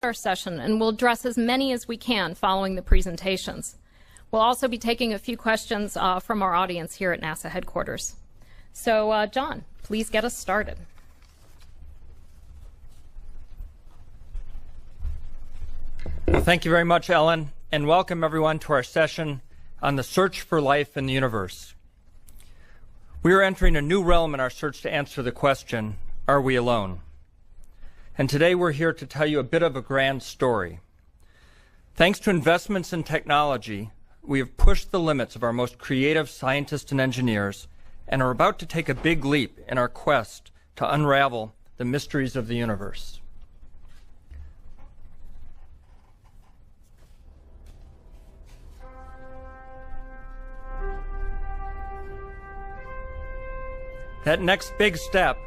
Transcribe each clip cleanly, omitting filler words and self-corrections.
our session, and we'll address as many as we can following the presentations. We'll also be taking a few questions from our audience here at NASA headquarters. So, John, please get us started. Well, thank you very much, Ellen, and welcome everyone to our session on the search for life in the universe. We are entering a new realm in our search to answer the question, are we alone? And today we're here to tell you a bit of a grand story. Thanks to investments in technology, we have pushed the limits of our most creative scientists and engineers and are about to take a big leap in our quest to unravel the mysteries of the universe. That next big step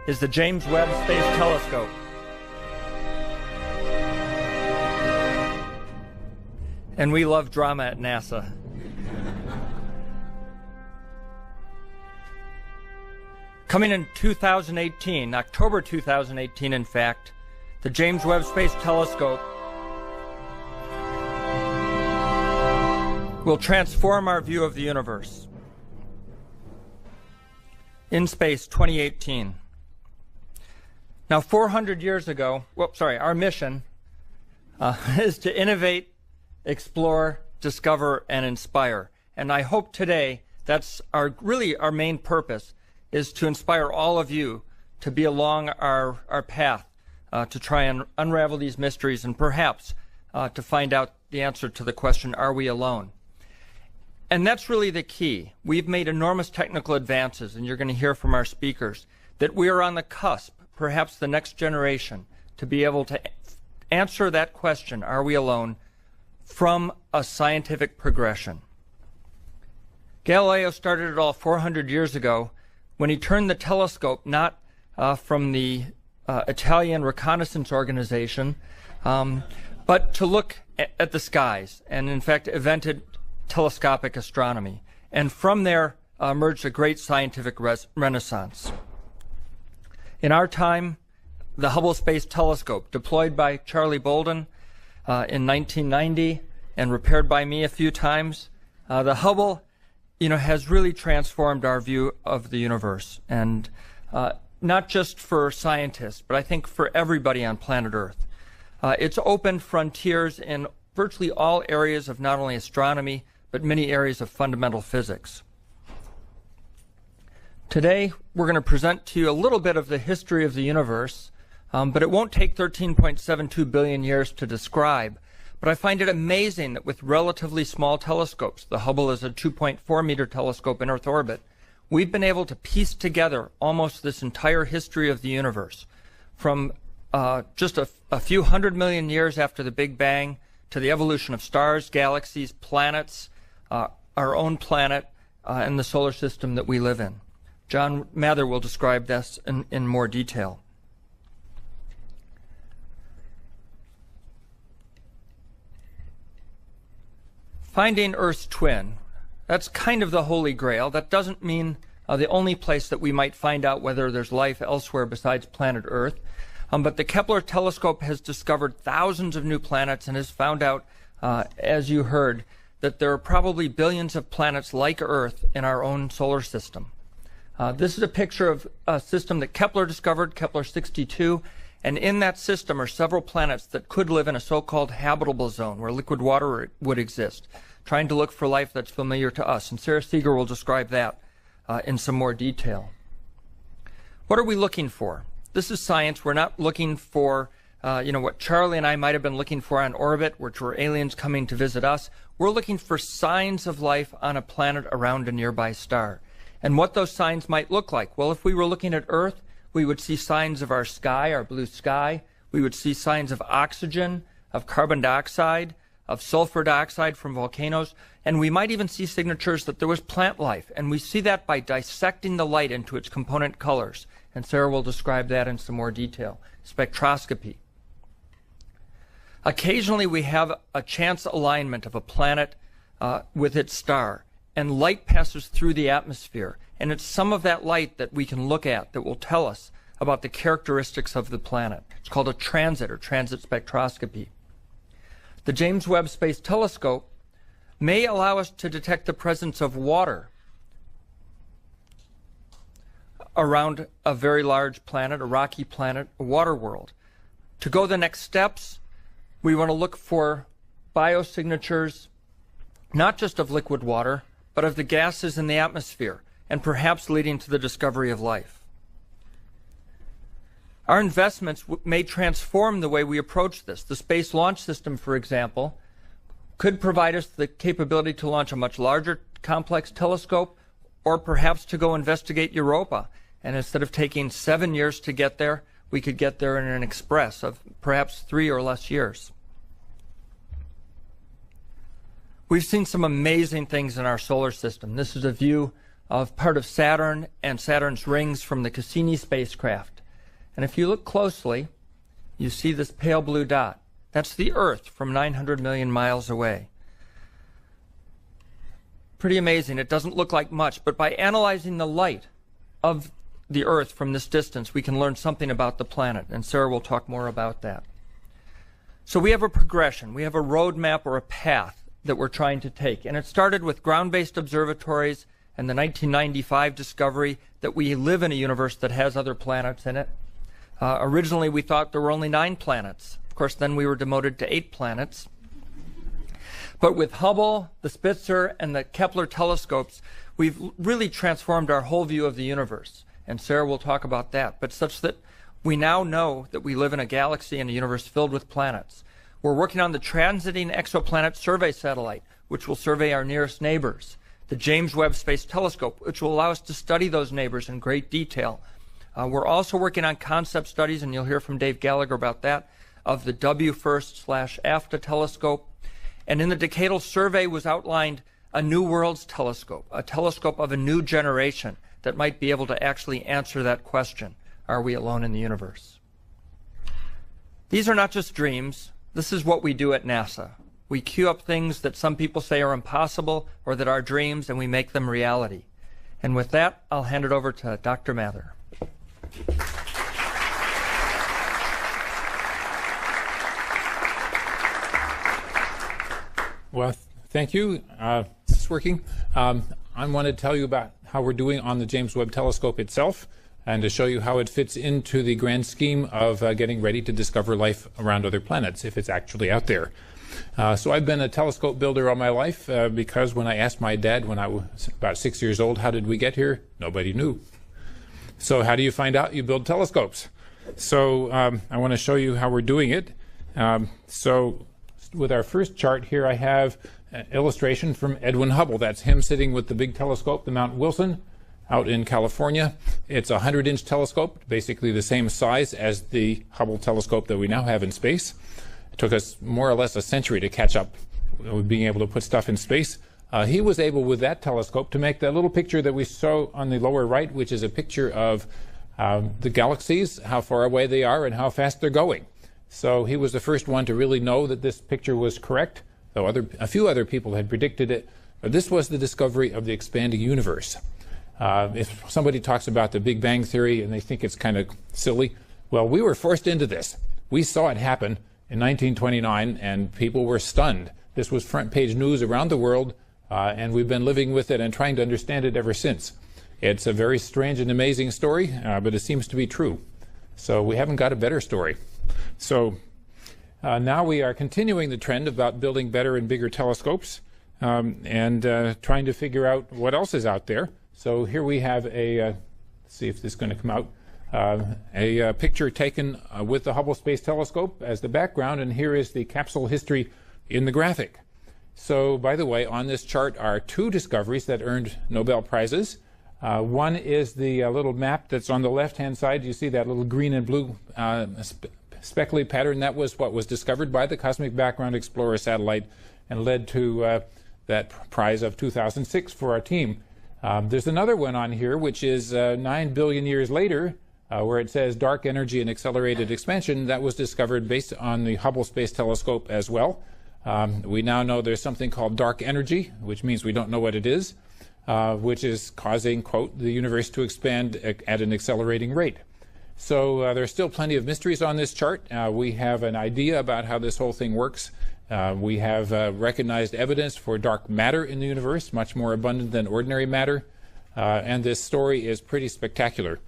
is the James Webb Space Telescope. And we love drama at NASA. Coming in 2018, October 2018 in fact, the James Webb Space Telescope will transform our view of the universe. In Space 2018. Now, 400 years ago, our mission is to innovate, explore, discover, and inspire. And I hope today that's really our main purpose, is to inspire all of you to be along our path to try and unravel these mysteries and perhaps to find out the answer to the question, are we alone? And that's really the key. We've made enormous technical advances, and you're going to hear from our speakers, that we are on the cusp, perhaps the next generation, to be able to answer that question, are we alone, from a scientific progression. Galileo started it all 400 years ago when he turned the telescope not from the Italian reconnaissance organization, but to look at the skies, and in fact invented telescopic astronomy. And from there emerged a great scientific renaissance. In our time, the Hubble Space Telescope, deployed by Charlie Bolden in 1990 and repaired by me a few times, the Hubble has really transformed our view of the universe, and not just for scientists, but I think for everybody on planet Earth. It's opened frontiers in virtually all areas of not only astronomy, but many areas of fundamental physics. Today, we're going to present to you a little bit of the history of the universe, but it won't take 13.72 billion years to describe. But I find it amazing that with relatively small telescopes, the Hubble is a 2.4 meter telescope in Earth orbit, we've been able to piece together almost this entire history of the universe, from just a few 100 million years after the Big Bang to the evolution of stars, galaxies, planets, our own planet, and the solar system that we live in. John Mather will describe this in more detail. Finding Earth's twin, that's kind of the holy grail. That doesn't mean the only place that we might find out whether there's life elsewhere besides planet Earth. But the Kepler telescope has discovered thousands of new planets and has found out, as you heard, that there are probably billions of planets like Earth in our own solar system. This is a picture of a system that Kepler discovered, Kepler 62, and in that system are several planets that could live in a so-called habitable zone where liquid water would exist, trying to look for life that's familiar to us. And Sarah Seeger will describe that in some more detail. What are we looking for? This is science. We're not looking for what Charlie and I might have been looking for on orbit, which were aliens coming to visit us. We're looking for signs of life on a planet around a nearby star. And what those signs might look like. Well, if we were looking at Earth, we would see signs of our sky, our blue sky. We would see signs of oxygen, of carbon dioxide, of sulfur dioxide from volcanoes. And we might even see signatures that there was plant life. And we see that by dissecting the light into its component colors. And Sarah will describe that in some more detail. Spectroscopy. Occasionally we have a chance alignment of a planet with its star, and light passes through the atmosphere, and it's some of that light that we can look at that will tell us about the characteristics of the planet. It's called a transit or transit spectroscopy. The James Webb Space Telescope may allow us to detect the presence of water around a very large planet, a rocky planet, a water world. To go the next steps, we want to look for biosignatures, not just of liquid water, but of the gases in the atmosphere, and perhaps leading to the discovery of life. Our investments may transform the way we approach this. The Space Launch System, for example, could provide us the capability to launch a much larger complex telescope, or perhaps to go investigate Europa. And instead of taking 7 years to get there, we could get there in an express of perhaps 3 or less years. We've seen some amazing things in our solar system. This is a view of part of Saturn and Saturn's rings from the Cassini spacecraft. And if you look closely, you see this pale blue dot. That's the Earth from 900 million miles away. Pretty amazing. It doesn't look like much, but by analyzing the light of the Earth from this distance, we can learn something about the planet, and Sarah will talk more about that. So we have a progression. We have a roadmap or a path that we're trying to take, and it started with ground-based observatories and the 1995 discovery that we live in a universe that has other planets in it. Originally, we thought there were only 9 planets. Of course, then we were demoted to 8 planets. But with Hubble, the Spitzer, and the Kepler telescopes, we've really transformed our whole view of the universe. And Sarah will talk about that, but such that we now know that we live in a galaxy and a universe filled with planets. We're working on the Transiting Exoplanet Survey Satellite, which will survey our nearest neighbors. The James Webb Space Telescope, which will allow us to study those neighbors in great detail. We're also working on concept studies, and you'll hear from Dave Gallagher about that, of the WFIRST/AFTA telescope. And in the decadal survey was outlined a New Worlds telescope, a telescope of a new generation that might be able to actually answer that question, are we alone in the universe? These are not just dreams. This is what we do at NASA. We queue up things that some people say are impossible or that are dreams, and we make them reality. And with that, I'll hand it over to Dr. Mather. Well, thank you. Is this working? I want to tell you about how we're doing on the James Webb Telescope itself, and to show you how it fits into the grand scheme of getting ready to discover life around other planets, if it's actually out there. So I've been a telescope builder all my life because when I asked my dad when I was about 6 years old, how did we get here? Nobody knew. So how do you find out? You build telescopes. So I want to show you how we're doing it. So with our first chart here, I have an illustration from Edwin Hubble. That's him sitting with the big telescope, the Mount Wilson, out in California. It's a 100-inch telescope, basically the same size as the Hubble telescope that we now have in space. It took us more or less a century to catch up with being able to put stuff in space. He was able, with that telescope, to make that little picture that we saw on the lower right, which is a picture of the galaxies, how far away they are, and how fast they're going. So he was the first one to really know that this picture was correct, though a few other people had predicted it. But this was the discovery of the expanding universe. If somebody talks about the Big Bang Theory and they think it's kind of silly, well, we were forced into this. We saw it happen in 1929, and people were stunned. This was front-page news around the world, and we've been living with it and trying to understand it ever since. It's a very strange and amazing story, but it seems to be true. So we haven't got a better story. So now we are continuing the trend about building better and bigger telescopes and trying to figure out what else is out there. So here we have let's see if this is going to come out, a picture taken with the Hubble Space Telescope as the background, and here is the capsule history in the graphic. So, by the way, on this chart are 2 discoveries that earned Nobel Prizes. One is the little map that's on the left-hand side. You see that little green and blue speckly pattern? That was what was discovered by the Cosmic Background Explorer satellite and led to that prize of 2006 for our team. There's another one on here, which is 9 billion years later, where it says dark energy and accelerated expansion. That was discovered based on the Hubble Space Telescope as well. We now know there's something called dark energy, which means we don't know what it is, which is causing, quote, the universe to expand at an accelerating rate. So there's still plenty of mysteries on this chart. We have an idea about how this whole thing works. We have recognized evidence for dark matter in the universe, much more abundant than ordinary matter. And this story is pretty spectacular.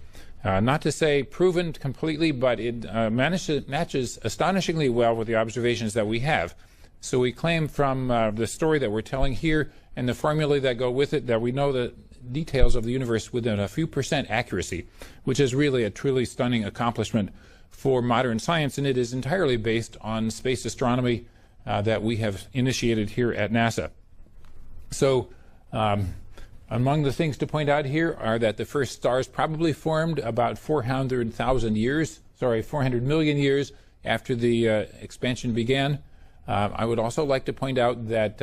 Not to say proven completely, but it matches astonishingly well with the observations that we have. So we claim from the story that we're telling here and the formulae that go with it that we know the details of the universe within a few percent accuracy, which is really a truly stunning accomplishment for modern science, and it is entirely based on space astronomy that we have initiated here at NASA. So among the things to point out here are that the first stars probably formed about 400 million years after the expansion began. I would also like to point out that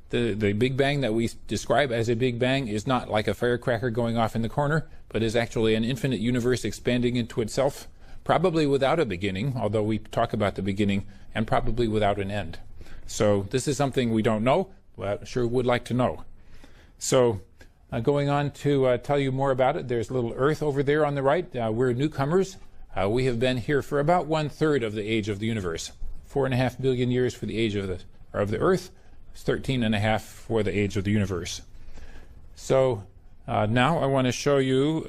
the Big Bang that we describe as a Big Bang is not like a firecracker going off in the corner, but is actually an infinite universe expanding into itself, probably without a beginning, although we talk about the beginning, and probably without an end. So this is something we don't know, but sure would like to know. So going on to tell you more about it, there's little Earth over there on the right. We're newcomers. We have been here for about 1/3 of the age of the universe. 4.5 billion years for the age of the Earth, 13.5 for the age of the universe. So now I want to show you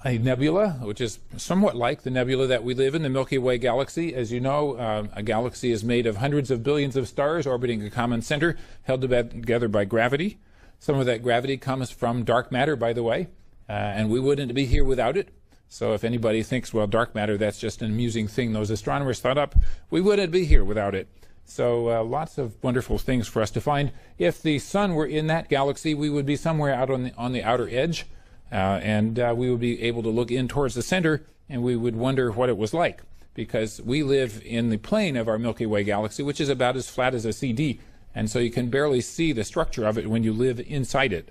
a nebula, which is somewhat like the nebula that we live in, the Milky Way galaxy. As you know, a galaxy is made of hundreds of billions of stars orbiting a common center, held together by gravity. Some of that gravity comes from dark matter, by the way, and we wouldn't be here without it. So if anybody thinks, well, dark matter, that's just an amusing thing those astronomers thought up, we wouldn't be here without it. So lots of wonderful things for us to find. If the sun were in that galaxy, we would be somewhere out on the outer edge, and we would be able to look in towards the center, and we would wonder what it was like, because we live in the plane of our Milky Way galaxy, which is about as flat as a CD, and so you can barely see the structure of it when you live inside it.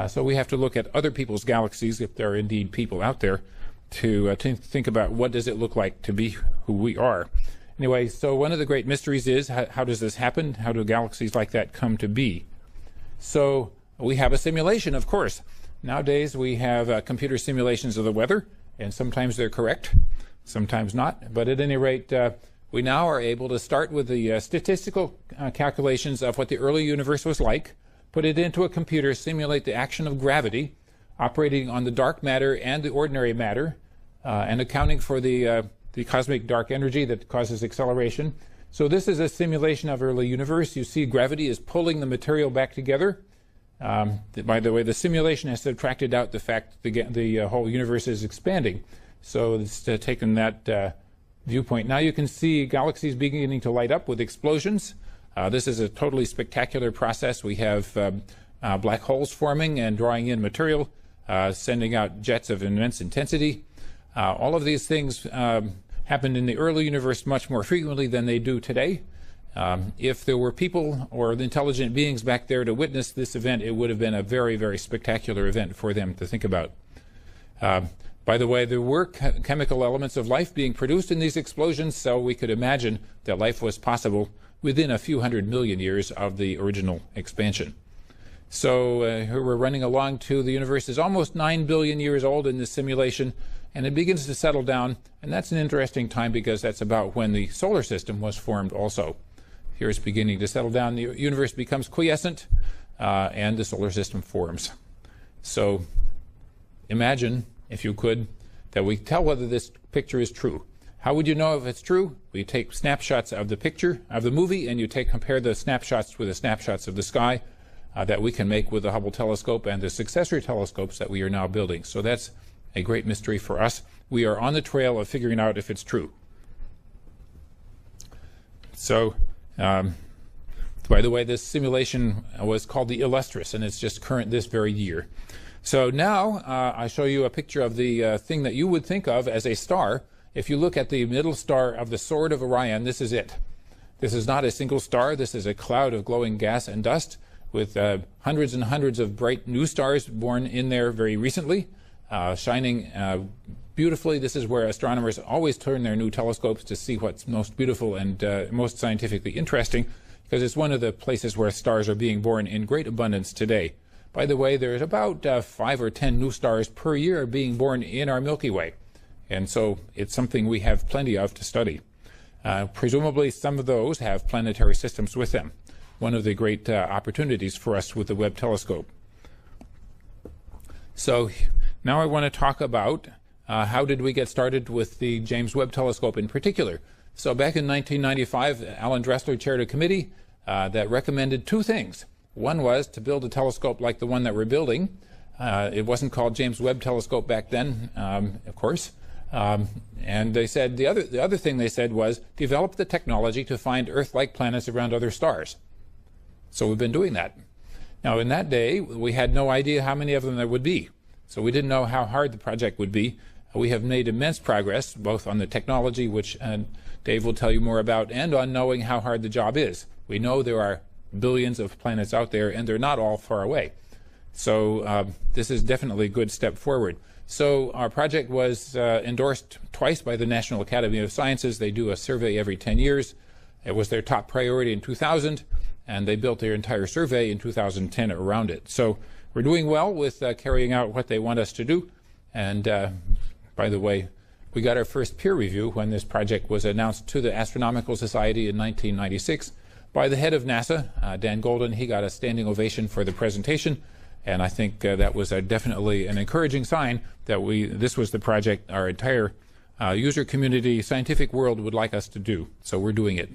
So we have to look at other people's galaxies, if there are indeed people out there, to think about what does it look like to be who we are. Anyway, so one of the great mysteries is how does this happen? How do galaxies like that come to be? So we have a simulation, of course. Nowadays we have computer simulations of the weather, and sometimes they're correct, sometimes not. But at any rate, we now are able to start with the statistical calculations of what the early universe was like, put it into a computer, simulate the action of gravity, operating on the dark matter and the ordinary matter, and accounting for the cosmic dark energy that causes acceleration. So this is a simulation of early universe. You see gravity is pulling the material back together. By the way, the simulation has subtracted out the fact the whole universe is expanding. So it's taken that viewpoint. Now you can see galaxies beginning to light up with explosions. This is a totally spectacular process. We have black holes forming and drawing in material, sending out jets of immense intensity. All of these things happened in the early universe much more frequently than they do today. If there were people or intelligent beings back there to witness this event, it would have been a very, very spectacular event for them to think about. By the way, there were chemical elements of life being produced in these explosions, so we could imagine that life was possible within a few 100 million years of the original expansion. So here we're running along to the universe is almost 9 billion years old in this simulation, and it begins to settle down, and that's an interesting time because that's about when the solar system was formed also. Here it's beginning to settle down, the universe becomes quiescent, and the solar system forms. So imagine, if you could, that we tell whether this picture is true. How would you know if it's true? We take snapshots of the picture, of the movie, and you compare the snapshots with the snapshots of the sky that we can make with the Hubble telescope and the successor telescopes that we are now building. So that's a great mystery for us. We are on the trail of figuring out if it's true. So, by the way, this simulation was called the Illustris, and it's just current this very year. So now I show you a picture of the thing that you would think of as a star. If you look at the middle star of the Sword of Orion, this is it. This is not a single star. This is a cloud of glowing gas and dust with hundreds and hundreds of bright new stars born in there very recently, shining beautifully. This is where astronomers always turn their new telescopes to see what's most beautiful and most scientifically interesting, because it's one of the places where stars are being born in great abundance today. By the way, there's about 5 or 10 new stars per year being born in our Milky Way. And so it's something we have plenty of to study. Presumably some of those have planetary systems with them. One of the great opportunities for us with the Webb telescope. So now I want to talk about how did we get started with the James Webb telescope in particular. So back in 1995, Alan Dressler chaired a committee that recommended two things. One was to build a telescope like the one that we're building. It wasn't called James Webb Telescope back then, of course. And they said the other thing they said was develop the technology to find Earth-like planets around other stars. So we've been doing that. Now, in that day, we had no idea how many of them there would be. So we didn't know how hard the project would be. We have made immense progress, both on the technology, which Dave will tell you more about, and on knowing how hard the job is. We know there are billions of planets out there, and they're not all far away. So this is definitely a good step forward. So our project was endorsed twice by the National Academy of Sciences. They do a survey every 10 years. It was their top priority in 2000, and they built their entire survey in 2010 around it. So we're doing well with carrying out what they want us to do. And by the way, we got our first peer review when this project was announced to the Astronomical Society in 1996 by the head of NASA, Dan Golden. He got a standing ovation for the presentation. And I think that was definitely an encouraging sign that this was the project our entire user community, scientific world would like us to do. So we're doing it.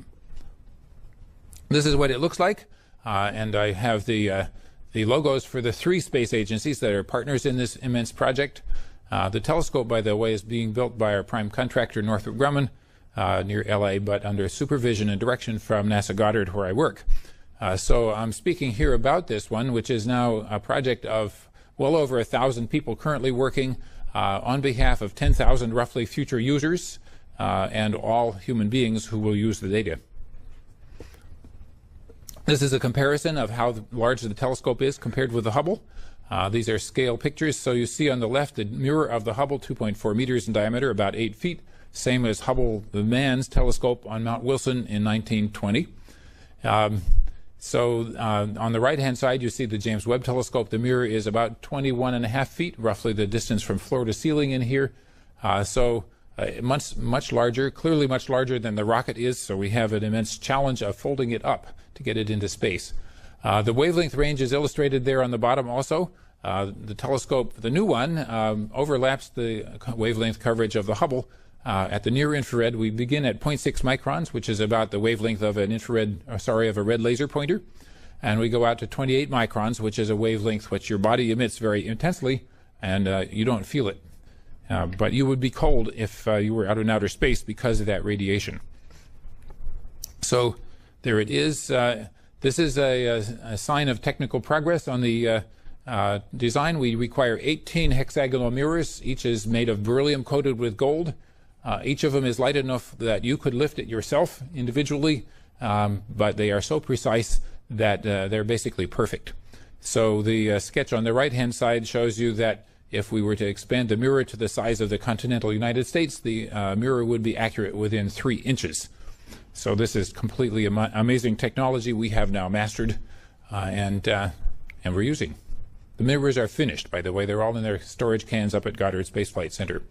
This is what it looks like. And I have the logos for the 3 space agencies that are partners in this immense project. The telescope, by the way, is being built by our prime contractor, Northrop Grumman, near LA, but under supervision and direction from NASA Goddard, where I work. So I'm speaking here about this one, which is now a project of well over 1,000 people currently working on behalf of 10,000 roughly future users and all human beings who will use the data. This is a comparison of how large the telescope is compared with the Hubble. These are scale pictures. So you see on the left the mirror of the Hubble, 2.4 meters in diameter, about 8 feet, same as Hubble, the man's telescope on Mount Wilson in 1920. So on the right-hand side, you see the James Webb telescope. The mirror is about 21.5 feet, roughly the distance from floor to ceiling in here. Much larger, clearly much larger than the rocket is. So we have an immense challenge of folding it up to get it into space. The wavelength range is illustrated there on the bottom also. The telescope, the new one, overlaps the wavelength coverage of the Hubble. At the near infrared, we begin at 0.6 microns, which is about the wavelength of a red laser pointer. And we go out to 28 microns, which is a wavelength which your body emits very intensely, and you don't feel it. But you would be cold if you were out in outer space because of that radiation. So there it is. This is a sign of technical progress on the design. We require 18 hexagonal mirrors. Each is made of beryllium coated with gold. Each of them is light enough that you could lift it yourself individually, but they are so precise that they're basically perfect. So the sketch on the right-hand side shows you that if we were to expand the mirror to the size of the continental United States, the mirror would be accurate within 3 inches. So this is completely amazing technology we have now mastered and we're using. The mirrors are finished, by the way. They're all in their storage cans up at Goddard Space Flight Center.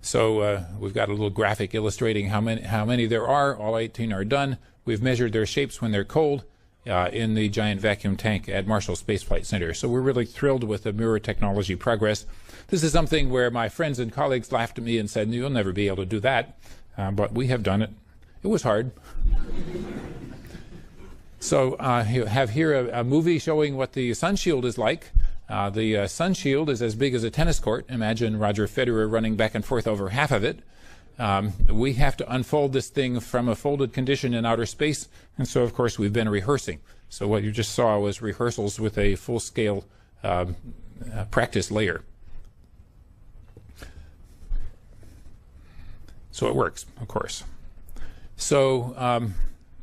So we've got a little graphic illustrating how many there are. All 18 are done. We've measured their shapes when they're cold in the giant vacuum tank at Marshall Space Flight Center. So we're really thrilled with the mirror technology progress. This is something where my friends and colleagues laughed at me and said, you'll never be able to do that. But we have done it. It was hard. So you have here a movie showing what the sun shield is like. The sun shield is as big as a tennis court. Imagine Roger Federer running back and forth over half of it. We have to unfold this thing from a folded condition in outer space, and so of course we've been rehearsing. So what you just saw was rehearsals with a full-scale practice layer. So it works, of course. So,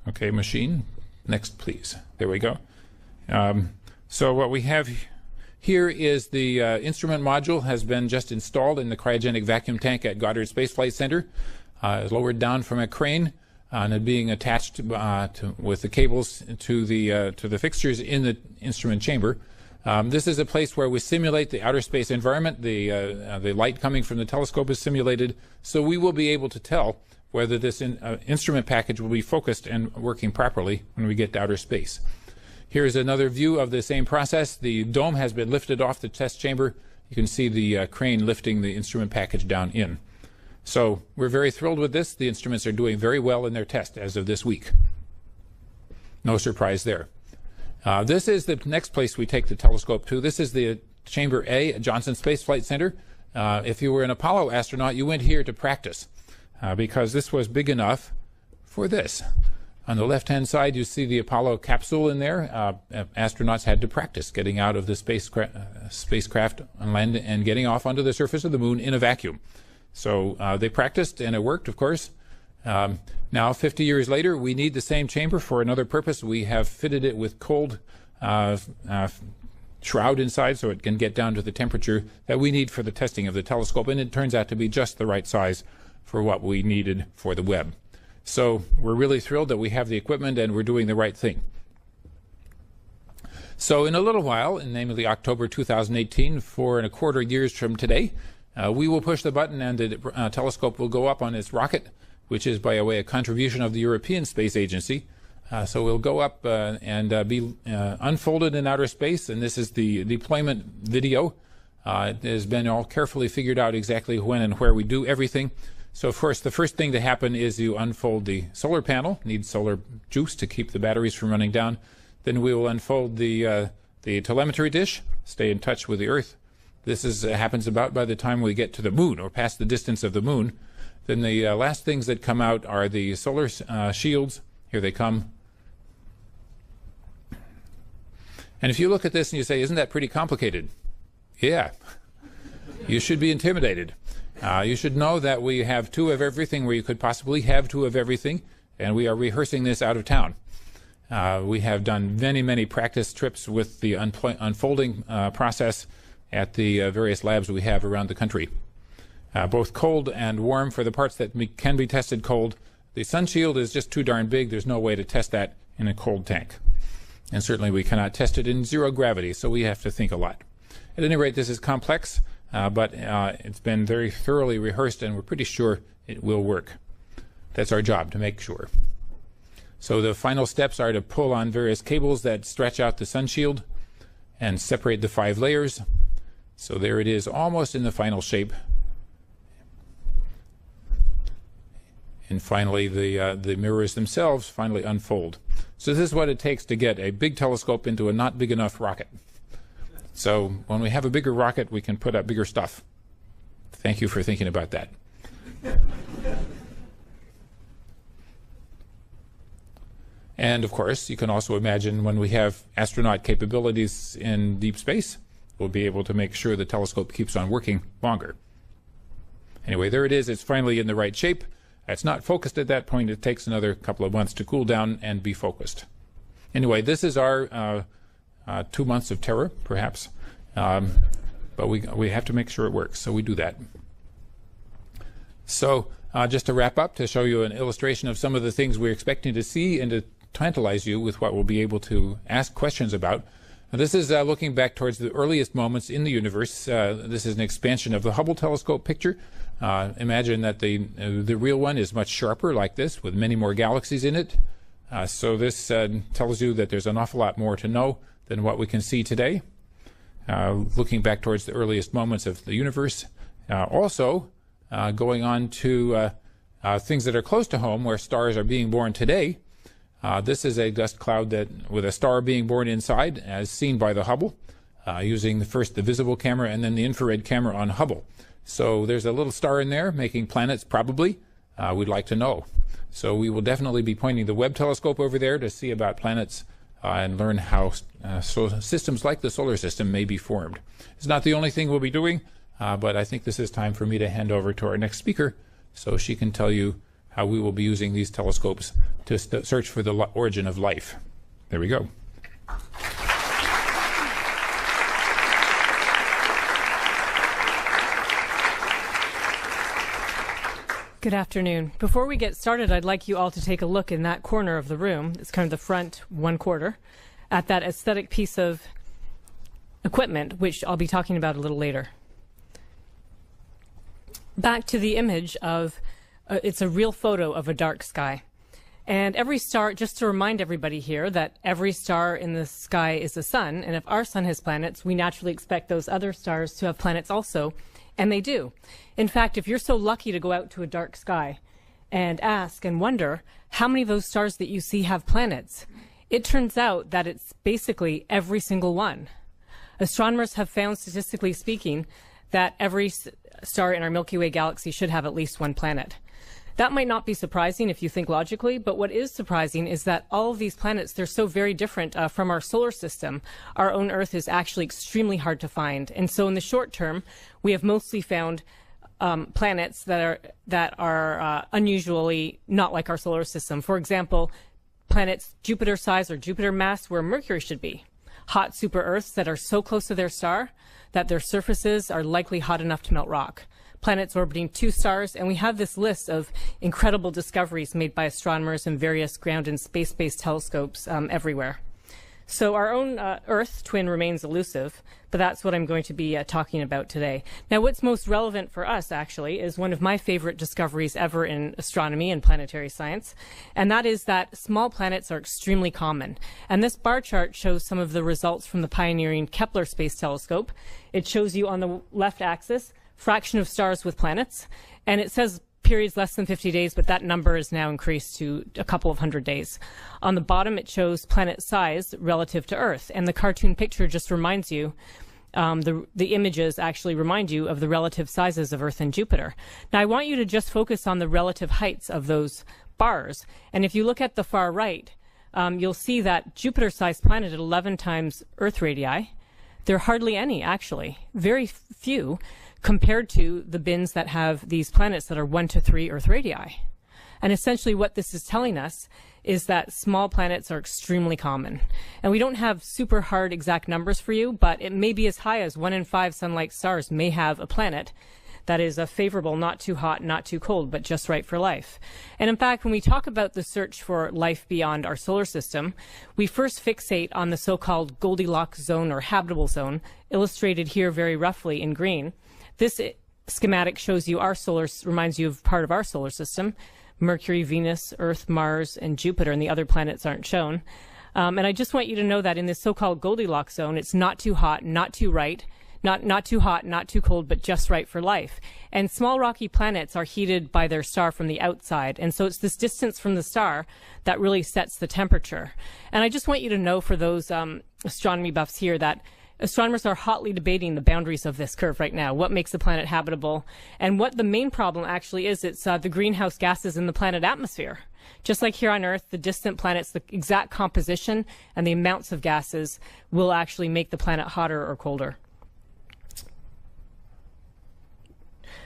okay, machine. Next, please. There we go. So what we have here is the instrument module has been just installed in the cryogenic vacuum tank at Goddard Space Flight Center. It's lowered down from a crane and being attached with the cables to the fixtures in the instrument chamber. This is a place where we simulate the outer space environment. The light coming from the telescope is simulated, so we will be able to tell whether this instrument package will be focused and working properly when we get to outer space. Here's another view of the same process. The dome has been lifted off the test chamber. You can see the crane lifting the instrument package down in. So we're very thrilled with this. The instruments are doing very well in their test as of this week. No surprise there. This is the next place we take the telescope to. This is the Chamber A at Johnson Space Flight Center. If you were an Apollo astronaut, you went here to practice because this was big enough for this. On the left-hand side, you see the Apollo capsule in there. Astronauts had to practice getting out of the spacecraft on land and getting off onto the surface of the moon in a vacuum. So they practiced, and it worked, of course. Now, 50 years later, we need the same chamber for another purpose. We have fitted it with cold shroud inside so it can get down to the temperature that we need for the testing of the telescope, and it turns out to be just the right size for what we needed for the Webb. So we're really thrilled that we have the equipment and we're doing the right thing. So in a little while, namely October 2018, 4¼ years from today, we will push the button and the telescope will go up on its rocket, which is, by the way, a contribution of the European Space Agency. So we'll go up and be unfolded in outer space, and this is the deployment video. It has been all carefully figured out exactly when and where we do everything. So, of course, the first thing to happen is you unfold the solar panel, need solar juice to keep the batteries from running down. Then we will unfold the telemetry dish, stay in touch with the Earth. This happens about by the time we get to the moon or past the distance of the moon. Then the last things that come out are the solar shields. Here they come. And if you look at this and you say, isn't that pretty complicated? Yeah. You should be intimidated. You should know that we have 2 of everything where you could possibly have 2 of everything, and we are rehearsing this out of town. We have done many, many practice trips with the unfolding process at the various labs we have around the country. Both cold and warm for the parts that can be tested cold. The sun shield is just too darn big. There's no way to test that in a cold tank. And certainly we cannot test it in 0 gravity, so we have to think a lot. At any rate, this is complex. But it's been very thoroughly rehearsed, and we're pretty sure it will work. That's our job, to make sure. So the final steps are to pull on various cables that stretch out the sun shield and separate the 5 layers. So there it is, almost in the final shape. And finally, the mirrors themselves finally unfold. So this is what it takes to get a big telescope into a not big enough rocket. So when we have a bigger rocket, we can put up bigger stuff. Thank you for thinking about that. And of course, you can also imagine when we have astronaut capabilities in deep space, we'll be able to make sure the telescope keeps on working longer. Anyway, there it is. It's finally in the right shape. It's not focused at that point. It takes another couple of months to cool down and be focused. Anyway, this is our 2 months of terror, perhaps, but we have to make sure it works, so we do that. So just to wrap up, to show you an illustration of some of the things we're expecting to see and to tantalize you with what we'll be able to ask questions about. Now, this is looking back towards the earliest moments in the universe. This is an expansion of the Hubble telescope picture. Imagine that the real one is much sharper, like this, with many more galaxies in it. So this tells you that there's an awful lot more to know than what we can see today, looking back towards the earliest moments of the universe. Also, going on to things that are close to home, where stars are being born today. This is a dust cloud with a star being born inside, as seen by the Hubble, using first the visible camera and then the infrared camera on Hubble. So there's a little star in there making planets, probably. We'd like to know. So we will definitely be pointing the Webb telescope over there to see about planets and learn how systems like the solar system may be formed. It's not the only thing we'll be doing, but I think this is time for me to hand over to our next speaker so she can tell you how we will be using these telescopes to search for the origin of life. There we go. Good afternoon. Before we get started, I'd like you all to take a look in that corner of the room. It's kind of the front 1/4 at that aesthetic piece of equipment, which I'll be talking about a little later. Back to the image of, it's a real photo of a dark sky. And every star, just to remind everybody here that every star in the sky is a sun, and if our sun has planets, we naturally expect those other stars to have planets also, and they do. In fact, if you're so lucky to go out to a dark sky and ask and wonder how many of those stars that you see have planets, it turns out that it's basically every single one. Astronomers have found, statistically speaking, that every star in our Milky Way galaxy should have at least one planet. That might not be surprising if you think logically, but what is surprising is that all of these planets, they're so very different from our solar system. Our own Earth is actually extremely hard to find. And so in the short term, we have mostly found planets that are unusually not like our solar system. For example, planets Jupiter size or Jupiter mass where Mercury should be. Hot super Earths that are so close to their star that their surfaces are likely hot enough to melt rock. Planets orbiting two stars, and we have this list of incredible discoveries made by astronomers in various ground and space-based telescopes everywhere. So our own Earth twin remains elusive, but that's what I'm going to be talking about today. Now, what's most relevant for us, actually, is one of my favorite discoveries ever in astronomy and planetary science, and that is that small planets are extremely common. And this bar chart shows some of the results from the pioneering Kepler Space Telescope. It shows you on the left axis fraction of stars with planets, and it says periods less than 50 days, but that number is now increased to a couple of hundred days. On the bottom, it shows planet size relative to Earth, and the cartoon picture just reminds you, the images actually remind you of the relative sizes of Earth and Jupiter. Now, I want you to just focus on the relative heights of those bars, and if you look at the far right, you'll see that Jupiter-sized planet at 11 times Earth radii, there are hardly any, actually, very few, compared to the bins that have these planets that are 1 to 3 Earth radii. And essentially what this is telling us is that small planets are extremely common. And we don't have super hard exact numbers for you, but it may be as high as 1 in 5 sun-like stars may have a planet that is favorable, not too hot, not too cold, but just right for life. And in fact, when we talk about the search for life beyond our solar system, we first fixate on the so-called Goldilocks zone or habitable zone, illustrated here very roughly in green. This schematic shows you reminds you of part of our solar system, Mercury, Venus, Earth, Mars, and Jupiter, and the other planets aren't shown. And I just want you to know that in this so-called Goldilocks zone, it's not too hot, not too right, not too hot, not too cold, but just right for life. And small rocky planets are heated by their star from the outside. And so it's this distance from the star that really sets the temperature. And I just want you to know for those astronomy buffs here that astronomers are hotly debating the boundaries of this curve right now. What makes a planet habitable? And what the main problem actually is, it's the greenhouse gases in the planet atmosphere. Just like here on Earth, the distant planets, the exact composition and the amounts of gases will actually make the planet hotter or colder.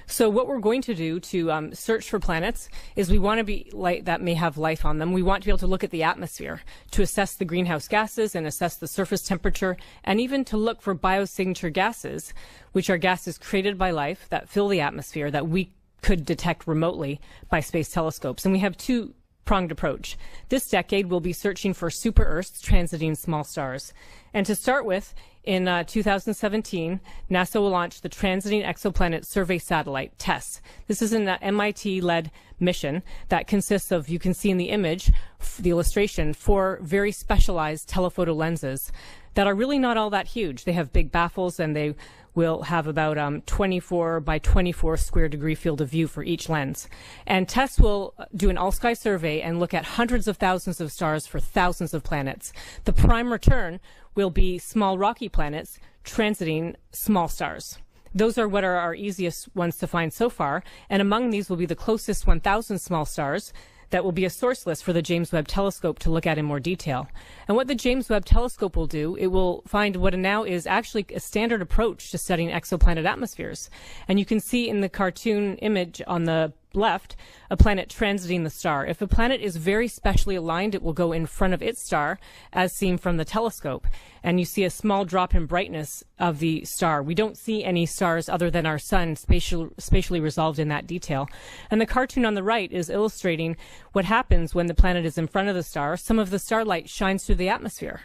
So what we're going to do to search for planets is we want to be that may have life on them. We want to be able to look at the atmosphere to assess the greenhouse gases and assess the surface temperature, and even to look for biosignature gases, which are gases created by life that fill the atmosphere that we could detect remotely by space telescopes. And we have two-pronged approach. This decade, we'll be searching for super Earths transiting small stars. And to start with, in 2017, NASA will launch the Transiting Exoplanet Survey Satellite, TESS. This is an MIT-led mission that consists of, you can see in the image, the illustration, 4 very specialized telephoto lenses that are really not all that huge. They have big baffles, and they will have about 24 by 24 square degree field of view for each lens. And TESS will do an all-sky survey and look at hundreds of thousands of stars for thousands of planets. The prime return will be small rocky planets transiting small stars. Those are what are our easiest ones to find so far, and among these will be the closest 1,000 small stars that will be a source list for the James Webb Telescope to look at in more detail. And what the James Webb Telescope will do, it will find what now is actually a standard approach to studying exoplanet atmospheres. And you can see in the cartoon image on the left, a planet transiting the star. If a planet is very specially aligned, it will go in front of its star, as seen from the telescope. And you see a small drop in brightness of the star. We don't see any stars other than our sun spatially resolved in that detail. And the cartoon on the right is illustrating what happens when the planet is in front of the star. Some of the starlight shines through the atmosphere.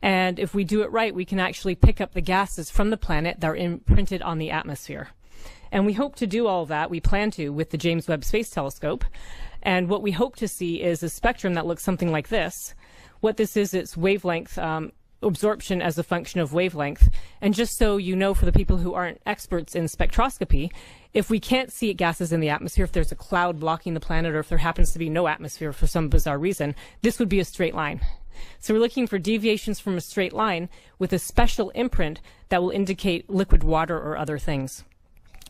And if we do it right, we can actually pick up the gases from the planet that are imprinted on the atmosphere. And we hope to do all of that, we plan to, with the James Webb Space Telescope. And what we hope to see is a spectrum that looks something like this. What this is, it's wavelength absorption as a function of wavelength. And just so you know, for the people who aren't experts in spectroscopy, if we can't see gases in the atmosphere, if there's a cloud blocking the planet, or if there happens to be no atmosphere for some bizarre reason, this would be a straight line. So we're looking for deviations from a straight line with a special imprint that will indicate liquid water or other things.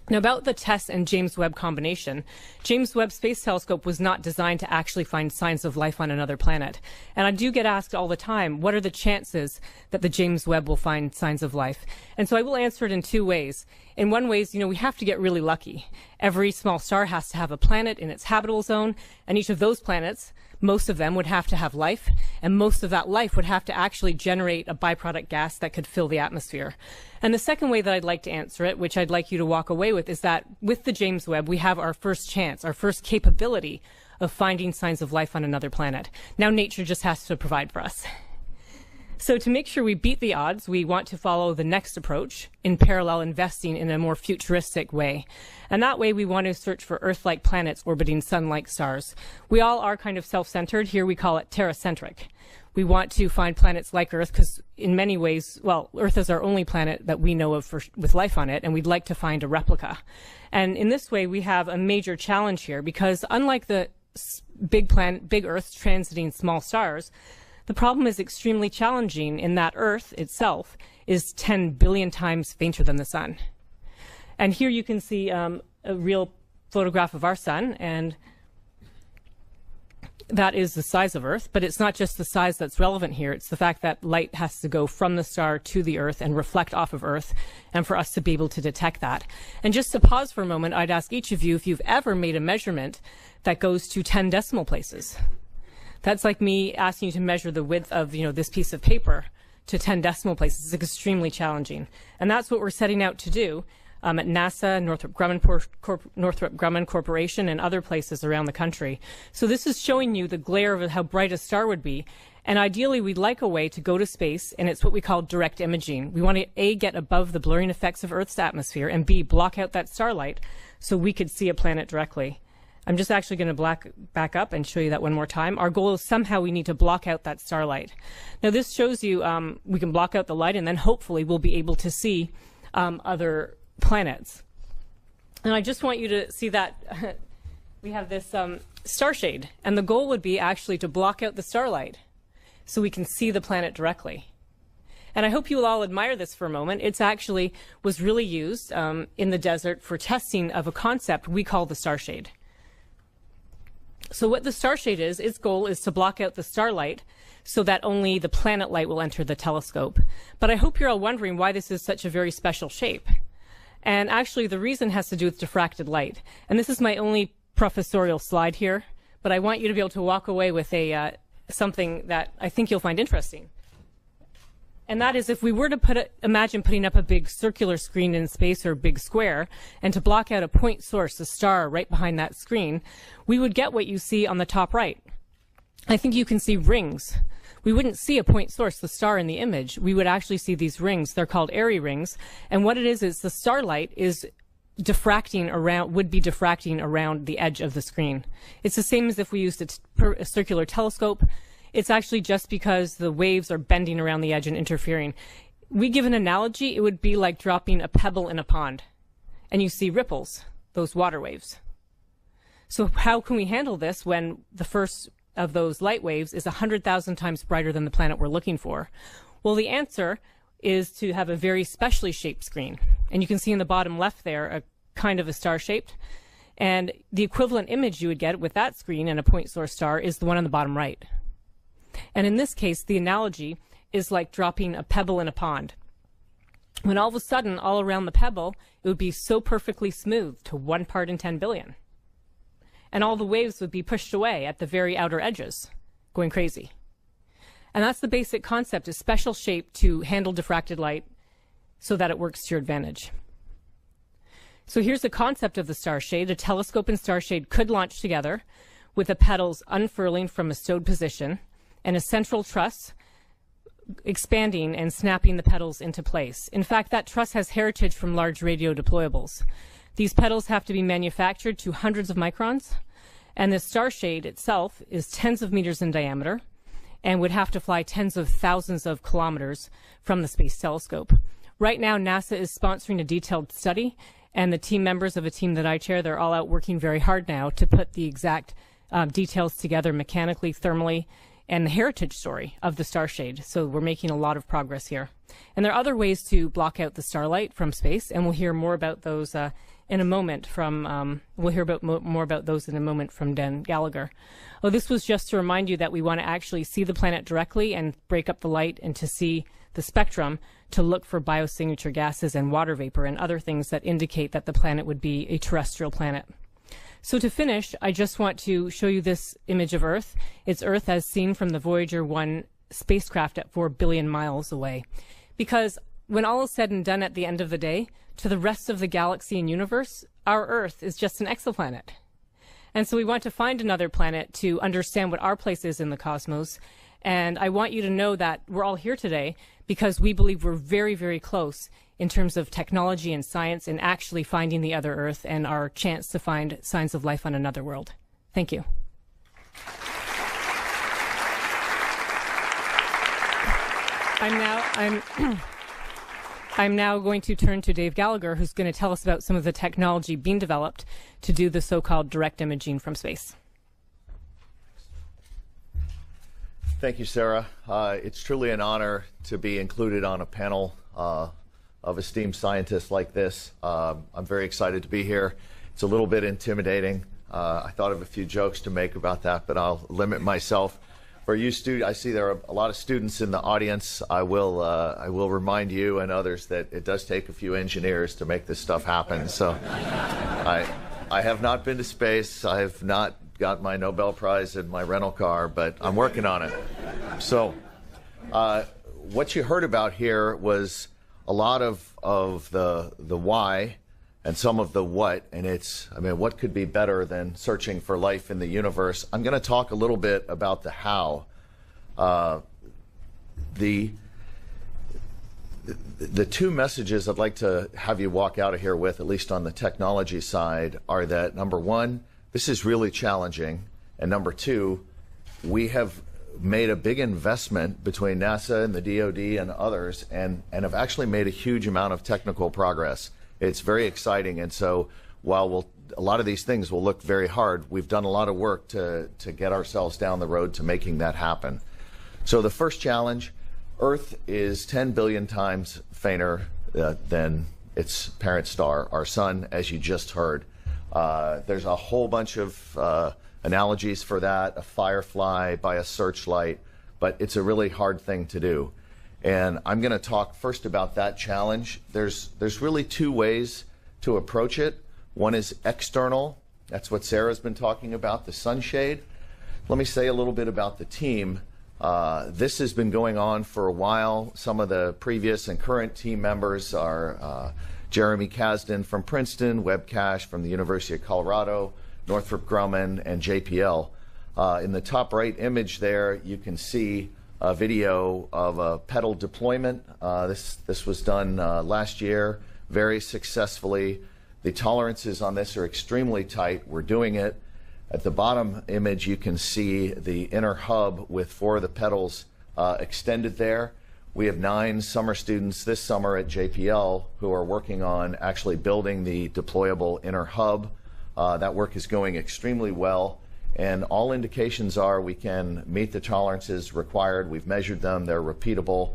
Now, about the TESS and James Webb combination, James Webb Space Telescope was not designed to actually find signs of life on another planet. And I do get asked all the time, what are the chances that the James Webb will find signs of life? And so I will answer it in two ways. In one way, we have to get really lucky. Every small star has to have a planet in its habitable zone, and each of those planets, most of them would have to have life, and most of that life would have to actually generate a byproduct gas that could fill the atmosphere. And the second way that I'd like to answer it, which I'd like you to walk away with, is that with the James Webb, we have our first chance, our first capability of finding signs of life on another planet. Now nature just has to provide for us. So to make sure we beat the odds, we want to follow the next approach, in parallel investing in a more futuristic way. And that way we want to search for Earth-like planets orbiting sun-like stars. We all are kind of self-centered. Here we call it terracentric. We want to find planets like Earth because in many ways, well, Earth is our only planet that we know of with life on it, and we'd like to find a replica. And in this way, we have a major challenge here because unlike the big Earths transiting small stars, the problem is extremely challenging in that Earth itself is 10 billion times fainter than the sun. And here you can see a real photograph of our sun, and that is the size of Earth, but it's not just the size that's relevant here. It's the fact that light has to go from the star to the Earth and reflect off of Earth, and for us to be able to detect that. And just to pause for a moment, I'd ask each of you if you've ever made a measurement that goes to 10 decimal places. That's like me asking you to measure the width of, this piece of paper to 10 decimal places. It's extremely challenging. And that's what we're setting out to do at NASA, Northrop Grumman Corporation, and other places around the country. So this is showing you the glare of how bright a star would be. And ideally, we'd like a way to go to space, and it's what we call direct imaging. We want to, A, get above the blurring effects of Earth's atmosphere, and B, block out that starlight so we could see a planet directly. I'm just actually going to back up and show you that one more time. Our goal is somehow we need to block out that starlight. Now this shows you we can block out the light, and then hopefully we'll be able to see other planets. And I just want you to see that we have this star shade, and the goal would be actually to block out the starlight so we can see the planet directly. And I hope you will all admire this for a moment. It's actually was really used in the desert for testing of a concept we call the star shade. So what the star shade is, its goal is to block out the starlight so that only the planet light will enter the telescope. But I hope you're all wondering why this is such a very special shape. And actually the reason has to do with diffracted light. And this is my only professorial slide here, but I want you to be able to walk away with something that I think you'll find interesting. And that is, if we were to imagine putting up a big circular screen in space or a big square, and to block out a point source, a star right behind that screen, we would get what you see on the top right. I think you can see rings. We wouldn't see a point source, the star in the image. We would actually see these rings. They're called Airy rings. And what it is the starlight is would be diffracting around the edge of the screen. It's the same as if we used a circular telescope. It's actually just because the waves are bending around the edge and interfering. We give an analogy, it would be like dropping a pebble in a pond, and you see ripples, those water waves. So how can we handle this when the first of those light waves is 100,000 times brighter than the planet we're looking for? Well, the answer is to have a very specially shaped screen. And you can see in the bottom left there a kind of a star-shaped. And the equivalent image you would get with that screen and a point source star is the one on the bottom right. And in this case, the analogy is like dropping a pebble in a pond. When all of a sudden, all around the pebble, it would be so perfectly smooth to 1 part in 10 billion. And all the waves would be pushed away at the very outer edges, going crazy. And that's the basic concept, a special shape to handle diffracted light so that it works to your advantage. So here's the concept of the star shade. A telescope and star shade could launch together with the petals unfurling from a stowed position, and a central truss expanding and snapping the petals into place. In fact, that truss has heritage from large radio deployables. These petals have to be manufactured to hundreds of microns, and the starshade itself is tens of meters in diameter and would have to fly tens of thousands of kilometers from the Space Telescope. Right now, NASA is sponsoring a detailed study, and the team members of a team that I chair, they're all out working very hard now to put the exact details together mechanically, thermally, and the heritage story of the starshade. So we're making a lot of progress here. And there are other ways to block out the starlight from space, and we'll hear more about those in a moment from, more about those in a moment from Dan Gallagher. Oh, this was just to remind you that we want to actually see the planet directly and break up the light, and to see the spectrum to look for biosignature gases and water vapor and other things that indicate that the planet would be a terrestrial planet. So to finish, I just want to show you this image of Earth. It's Earth as seen from the Voyager 1 spacecraft at 4 billion miles away. Because when all is said and done at the end of the day, to the rest of the galaxy and universe, our Earth is just an exoplanet. And so we want to find another planet to understand what our place is in the cosmos. And I want you to know that we're all here today because we believe we're very, very close in terms of technology and science and actually finding the other Earth and our chance to find signs of life on another world. Thank you. I'm now going to turn to Dave Gallagher, who's going to tell us about some of the technology being developed to do the so-called direct imaging from space. Thank you, Sarah. It's truly an honor to be included on a panel of esteemed scientists like this. I'm very excited to be here. It's a little bit intimidating. I thought of a few jokes to make about that, but I'll limit myself. For you students, I see there are a lot of students in the audience. I will remind you and others that it does take a few engineers to make this stuff happen. So I have not been to space. I have not got my Nobel Prize in my rental car, but I'm working on it. So what you heard about here was a lot of the why and some of the what, and what could be better than searching for life in the universe? I'm going to talk a little bit about the how. The two messages I'd like to have you walk out of here with, at least on the technology side, are that, number one, this is really challenging, and number two, we have made a big investment between NASA and the DoD and others, and have actually made a huge amount of technical progress. It's very exciting, and so while a lot of these things will look very hard, we've done a lot of work to get ourselves down the road to making that happen. So the first challenge, Earth is 10 billion times fainter than its parent star, our sun, as you just heard. There's a whole bunch of analogies for that, a firefly by a searchlight, but it's a really hard thing to do. And I'm going to talk first about that challenge. There's really two ways to approach it. One is external. That's what Sarah's been talking about, the sunshade. Let me say a little bit about the team. This has been going on for a while. Some of the previous and current team members are Jeremy Kasdan from Princeton, Webb Cash from the University of Colorado, Northrop Grumman, and JPL. In the top right image there, you can see a video of a pedal deployment. This was done last year very successfully. The tolerances on this are extremely tight. We're doing it. At the bottom image, you can see the inner hub with 4 of the pedals extended there. We have 9 summer students this summer at JPL who are working on actually building the deployable inner hub. That work is going extremely well, and all indications are we can meet the tolerances required. We've measured them. They're repeatable.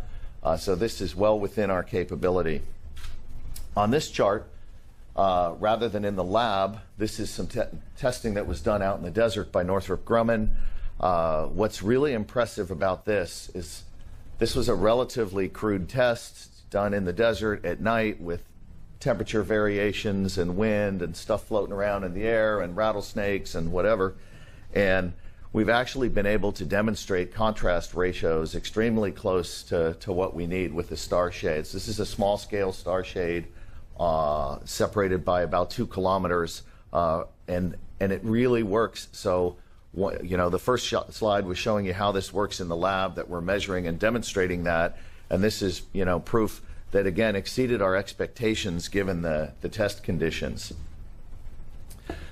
So this is well within our capability. On this chart, rather than in the lab, this is some testing that was done out in the desert by Northrop Grumman. What's really impressive about this is this was a relatively crude test done in the desert at night with temperature variations and wind and stuff floating around in the air and rattlesnakes and whatever. And we've actually been able to demonstrate contrast ratios extremely close to what we need with the star shades. This is a small scale star shade separated by about 2 kilometers, and it really works. So The first slide was showing you how this works in the lab, that we're measuring and demonstrating that. And this is, proof that, again, exceeded our expectations given the test conditions.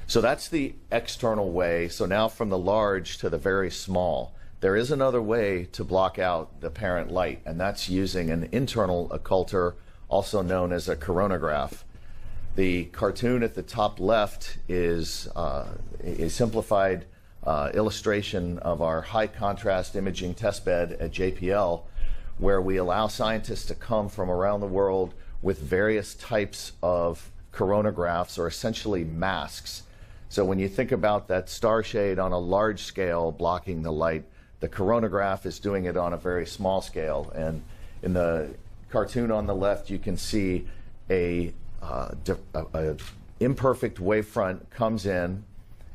So that's the external way. So now from the large to the very small. There is another way to block out the parent light, and that's using an internal occulter, also known as a coronagraph. The cartoon at the top left is a simplified illustration of our high contrast imaging testbed at JPL, where we allow scientists to come from around the world with various types of coronagraphs, or essentially masks. So when you think about that star shade on a large scale blocking the light, the coronagraph is doing it on a very small scale. And in the cartoon on the left, you can see a imperfect wavefront comes in,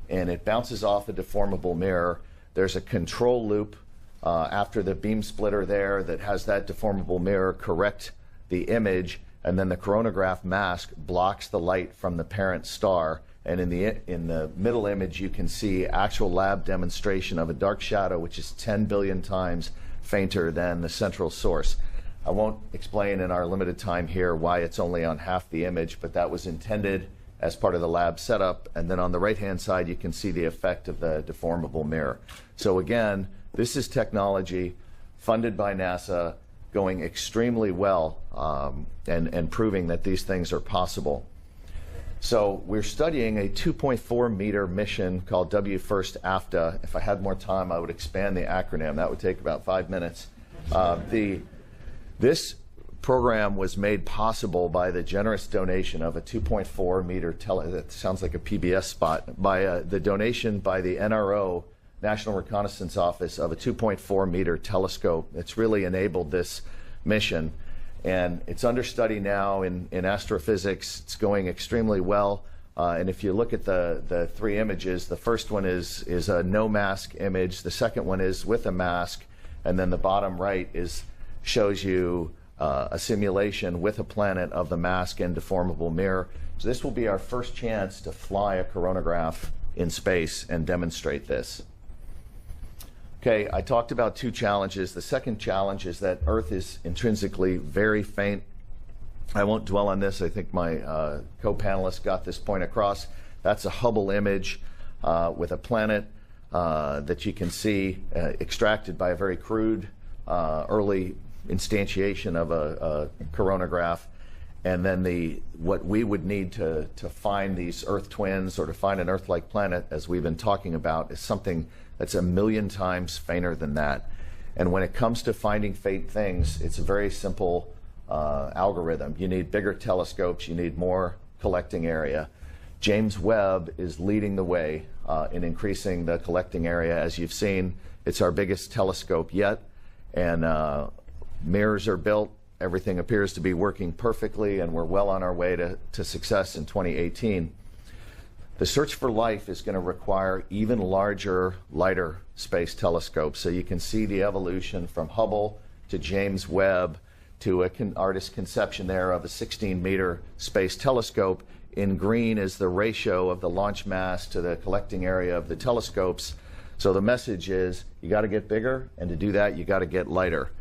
and it bounces off a deformable mirror. There's a control loop after the beam splitter there that has that deformable mirror correct the image, and then the coronagraph mask blocks the light from the parent star. And in the middle image, you can see actual lab demonstration of a dark shadow, which is 10 billion times fainter than the central source. I won't explain in our limited time here why it's only on half the image, but that was intended as part of the lab setup. And then on the right-hand side, you can see the effect of the deformable mirror. So again, this is technology funded by NASA, going extremely well, and proving that these things are possible. So we're studying a 2.4 meter mission called WFIRST AFTA. If I had more time, I would expand the acronym. That would take about 5 minutes. This program was made possible by the generous donation of a 2.4 meter that sounds like a PBS spot, by the donation by the NRO, National Reconnaissance Office, of a 2.4 meter telescope. It's really enabled this mission. And it's under study now in astrophysics. It's going extremely well. And if you look at the three images, the first one is a no mask image. The second one is with a mask. And then the bottom right shows you a simulation with a planet of the mask and deformable mirror. So this will be our first chance to fly a coronagraph in space and demonstrate this. Okay, I talked about two challenges. The second challenge is that Earth is intrinsically very faint. I won't dwell on this. I think my co-panelists got this point across. That's a Hubble image with a planet that you can see extracted by a very crude early instantiation of a coronagraph. And then what we would need to find these Earth twins, or to find an Earth-like planet, as we've been talking about, is something that's 1 million times fainter than that. And when it comes to finding faint things, it's a very simple algorithm. You need bigger telescopes, you need more collecting area. James Webb is leading the way in increasing the collecting area. As you've seen, it's our biggest telescope yet, and mirrors are built. Everything appears to be working perfectly, and we're well on our way to success in 2018. The search for life is going to require even larger, lighter space telescopes. So you can see the evolution from Hubble to James Webb to an artist's conception there of a 16-meter space telescope. In green is the ratio of the launch mass to the collecting area of the telescopes. So the message is you got to get bigger, and to do that, you got to get lighter.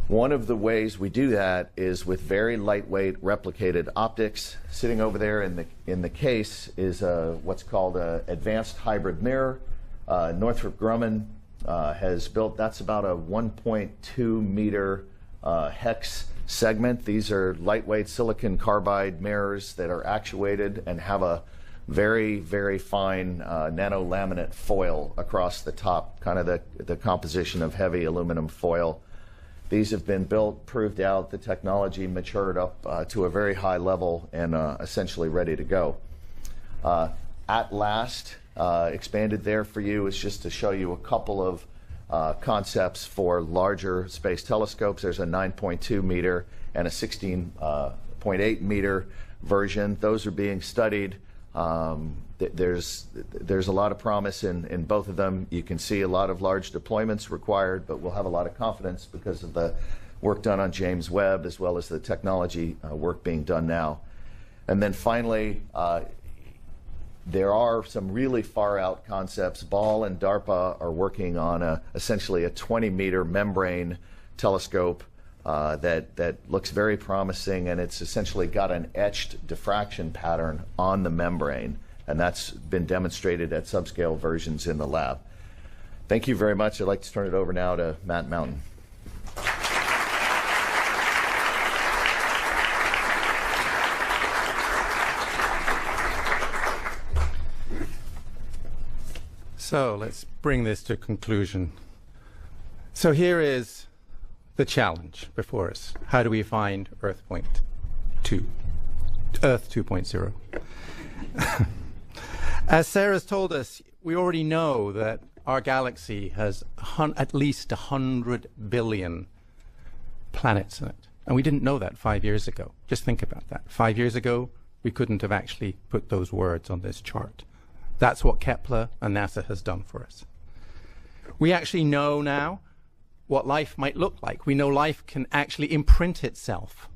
One of the ways we do that is with very lightweight replicated optics. Sitting over there in the case is what's called an advanced hybrid mirror. Northrop Grumman has built, that's about a 1.2 meter hex segment. These are lightweight silicon carbide mirrors that are actuated and have a very, very fine nanolaminate foil across the top, kind of the composition of heavy aluminum foil. These have been built, proved out, the technology matured up to a very high level, and essentially ready to go. At last, expanded there for you is just to show you a couple of concepts for larger space telescopes. There's a 9.2 meter and a 16.8 meter version. Those are being studied. There's a lot of promise in both of them. You can see a lot of large deployments required, but we'll have a lot of confidence because of the work done on James Webb, as well as the technology work being done now. And then finally, There are some really far-out concepts. Ball and DARPA are working on essentially a 20-meter membrane telescope that looks very promising, and it's essentially got an etched diffraction pattern on the membrane, and that's been demonstrated at subscale versions in the lab. Thank you very much. I'd like to turn it over now to Matt Mountain. So let's bring this to a conclusion. So here is the challenge before us. How do we find Earth 2.0? As Sarah's told us, we already know that our galaxy has at least 100 billion planets in it. And we didn't know that 5 years ago. Just think about that. 5 years ago, we couldn't have actually put those words on this chart. That's what Kepler and NASA has done for us. We actually know now what life might look like. We know life can actually imprint itself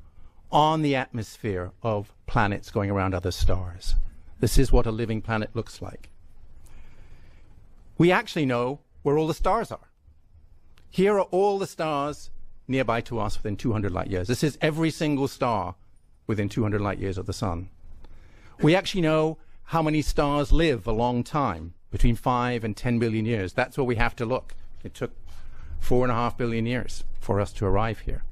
on the atmosphere of planets going around other stars. This is what a living planet looks like. We actually know where all the stars are. Here are all the stars nearby to us within 200 light years. This is every single star within 200 light years of the sun. We actually know how many stars live a long time, between 5 and 10 billion years. That's where we have to look. It took 4.5 billion years for us to arrive here.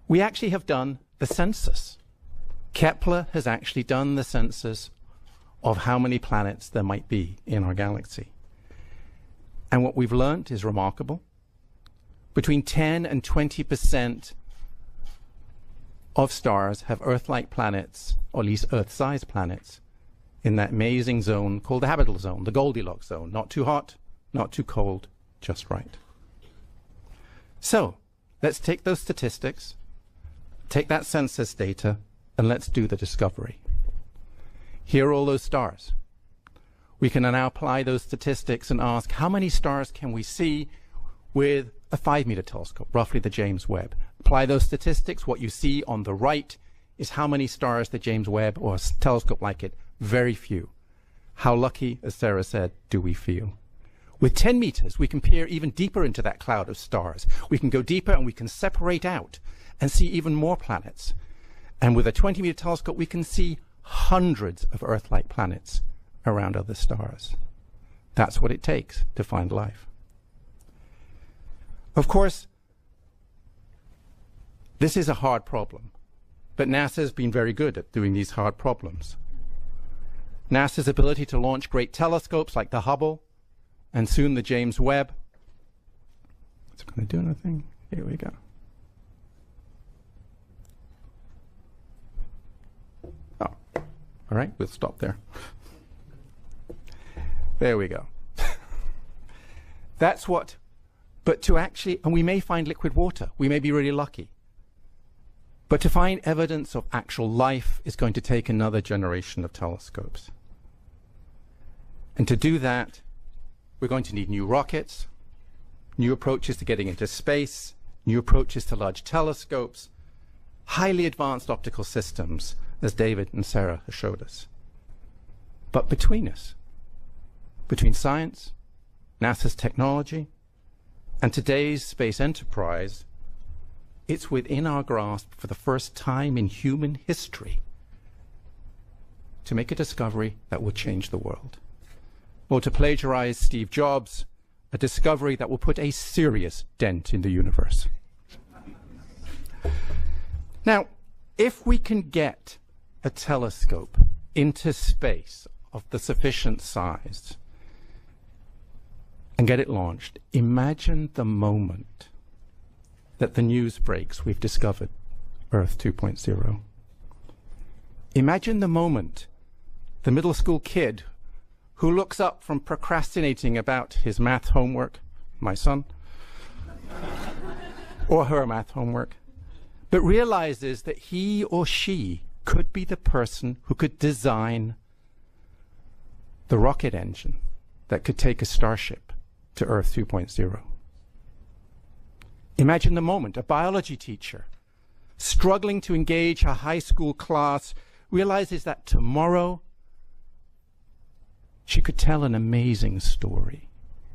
We actually have done the census. Kepler has actually done the census of how many planets there might be in our galaxy. And what we've learned is remarkable. Between 10 and 20% of stars have Earth-like planets, or at least Earth-sized planets, in that amazing zone called the habitable zone, the Goldilocks zone. Not too hot, not too cold, just right. So let's take those statistics, take that census data, and let's do the discovery. Here are all those stars. We can now apply those statistics and ask, how many stars can we see with a 5-meter telescope, roughly the James Webb? Apply those statistics. What you see on the right is how many stars the James Webb or a telescope like it. Very few. How lucky, as Sarah said, do we feel? With 10 meters, we can peer even deeper into that cloud of stars. We can go deeper and we can separate out and see even more planets. And with a 20-meter telescope, we can see hundreds of Earth-like planets around other stars. That's what it takes to find life. Of course, this is a hard problem, but NASA has been very good at doing these hard problems. NASA's ability to launch great telescopes like the Hubble and soon the James Webb. It's going to do anything? Here we go. Oh, all right, we'll stop there. There we go. That's what, but to actually, and we may find liquid water. We may be really lucky. But to find evidence of actual life is going to take another generation of telescopes. And to do that, we're going to need new rockets, new approaches to getting into space, new approaches to large telescopes, highly advanced optical systems, as David and Sarah have showed us. But between us, between science, NASA's technology, and today's space enterprise, it's within our grasp for the first time in human history to make a discovery that will change the world. Or to plagiarize Steve Jobs, a discovery that will put a serious dent in the universe. Now, if we can get a telescope into space of the sufficient size and get it launched, imagine the moment that the news breaks we've discovered Earth 2.0. Imagine the moment the middle school kid who looks up from procrastinating about his math homework, my son, or her math homework, but realizes that he or she could be the person who could design the rocket engine that could take a starship to Earth 2.0. Imagine the moment a biology teacher struggling to engage a high school class realizes that tomorrow she could tell an amazing story.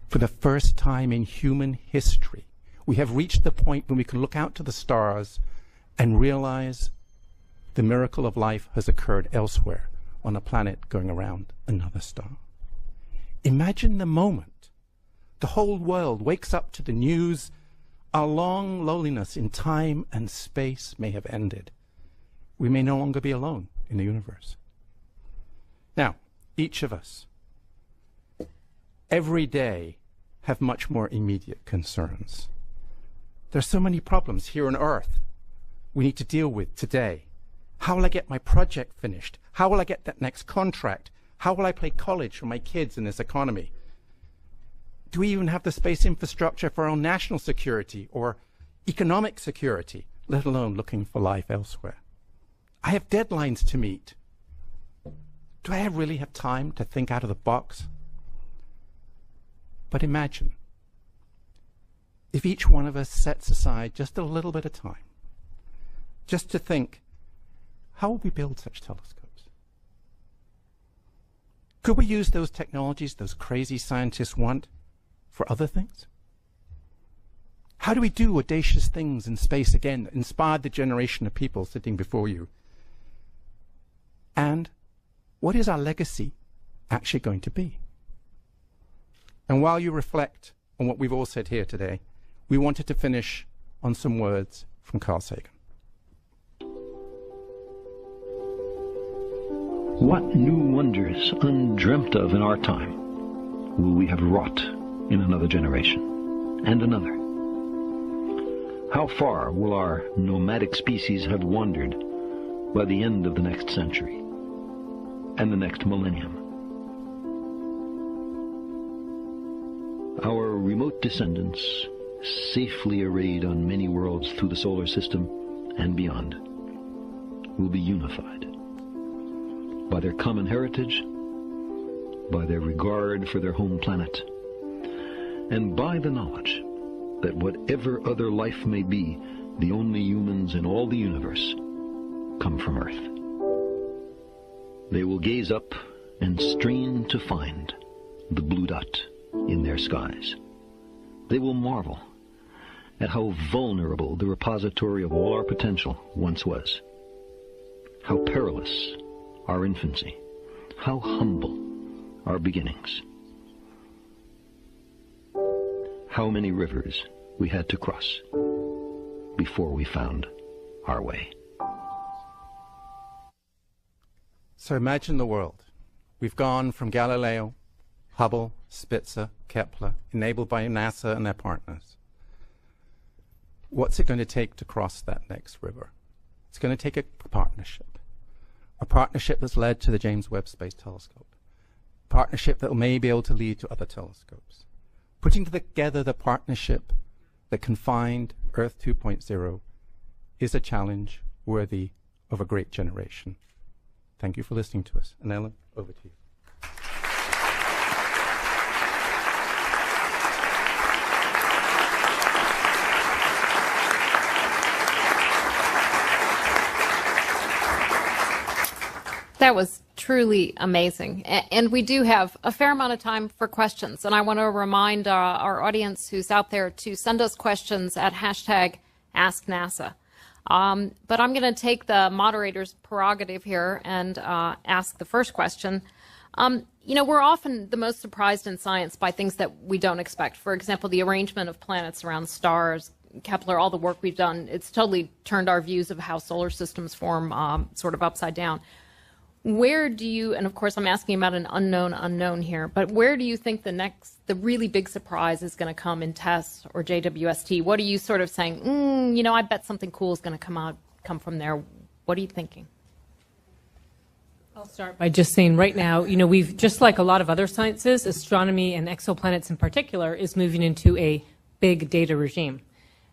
For the first time in human history, we have reached the point when we can look out to the stars and realize the miracle of life has occurred elsewhere on a planet going around another star. Imagine the moment the whole world wakes up to the news our long loneliness in time and space may have ended. We may no longer be alone in the universe. Now, each of us, every day, have much more immediate concerns. There's so many problems here on Earth we need to deal with today. How will I get my project finished? How will I get that next contract? How will I pay college for my kids in this economy? Do we even have the space infrastructure for our own national security or economic security, let alone looking for life elsewhere? I have deadlines to meet. Do I really have time to think out of the box? But imagine if each one of us sets aside just a little bit of time just to think, how will we build such telescopes? Could we use those technologies those crazy scientists want for other things? How do we do audacious things in space again that inspired the generation of people sitting before you? And what is our legacy actually going to be? And while you reflect on what we've all said here today, we wanted to finish on some words from Carl Sagan. What new wonders undreamt of in our time will we have wrought in another generation and another? How far will our nomadic species have wandered by the end of the next century and the next millennium? Our remote descendants, safely arrayed on many worlds through the solar system and beyond, will be unified by their common heritage, by their regard for their home planet, and by the knowledge that whatever other life may be, the only humans in all the universe come from Earth. They will gaze up and strain to find the blue dot in their skies. They will marvel at how vulnerable the repository of all our potential once was, how perilous our infancy, how humble our beginnings, how many rivers we had to cross before we found our way. So imagine the world. We've gone from Galileo, Hubble, Spitzer, Kepler, enabled by NASA and their partners. What's it going to take to cross that next river? It's going to take a partnership that's led to the James Webb Space Telescope, a partnership that may be able to lead to other telescopes. Putting together the partnership that can find Earth 2.0 is a challenge worthy of a great generation. Thank you for listening to us. And Ellen, over to you. That was truly amazing. And we do have a fair amount of time for questions. And I want to remind our audience who's out there to send us questions at #AskNASA. But I'm going to take the moderator's prerogative here and ask the first question. You know, we're often the most surprised in science by things that we don't expect. For example, the arrangement of planets around stars, Kepler, all the work we've done, it's totally turned our views of how solar systems form sort of upside down. Where do you, and of course I'm asking about an unknown here, but where do you think the really big surprise is going to come in TESS or JWST? What are you sort of saying, you know, I bet something cool is going to come from there. What are you thinking? I'll start by just saying right now, you know, we've, just like a lot of other sciences, astronomy and exoplanets in particular is moving into a big data regime.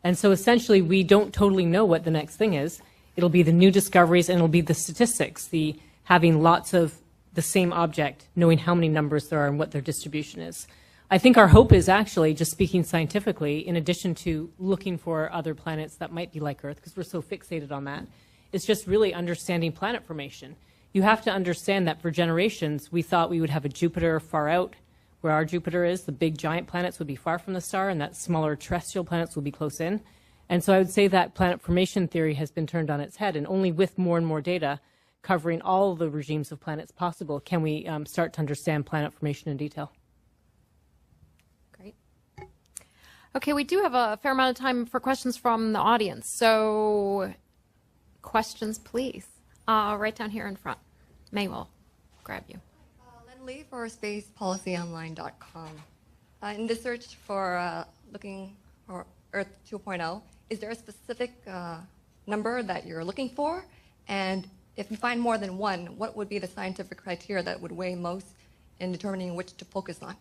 And so essentially we don't totally know what the next thing is. It'll be the new discoveries and it'll be the statistics, the having lots of the same object, knowing how many numbers there are and what their distribution is. I think our hope is actually, just speaking scientifically, in addition to looking for other planets that might be like Earth, because we're so fixated on that, is just really understanding planet formation. You have to understand that for generations, we thought we would have a Jupiter far out, where our Jupiter is. The big giant planets would be far from the star, and that smaller terrestrial planets would be close in. And so I would say that planet formation theory has been turned on its head, and only with more and more data covering all the regimes of planets possible can we start to understand planet formation in detail. Great. Okay, we do have a fair amount of time for questions from the audience. So questions, please. Right down here in front. May will grab you. Len Lee for spacepolicyonline.com. In the search for looking for Earth 2.0, is there a specific number that you're looking for? And if you find more than one, what would be the scientific criteria that would weigh most in determining which to focus on?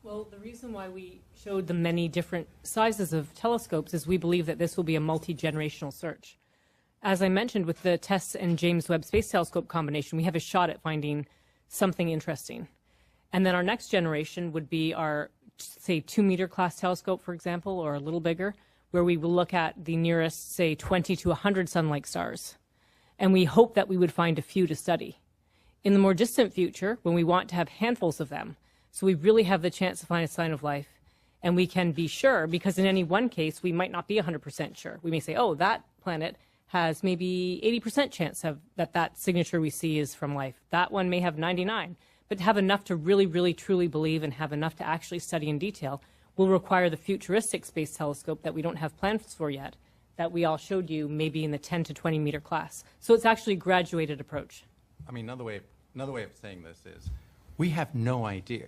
Well, the reason why we showed the many different sizes of telescopes is we believe that this will be a multi-generational search. As I mentioned, with the TESS and James Webb Space Telescope combination, we have a shot at finding something interesting. And then our next generation would be our, say, 2-meter class telescope, for example, or a little bigger, where we will look at the nearest, say, 20 to 100 sun-like stars. And we hope that we would find a few to study. In the more distant future, when we want to have handfuls of them, so we really have the chance to find a sign of life, and we can be sure, because in any one case, we might not be 100% sure. We may say, oh, that planet has maybe 80% chance of that signature we see is from life. That one may have 99. But to have enough to really, really, truly believe and have enough to actually study in detail will require the futuristic space telescope that we don't have plans for yet, that we all showed you maybe in the 10 to 20 meter class. So it's actually a graduated approach. I mean, another way of saying this is we have no idea.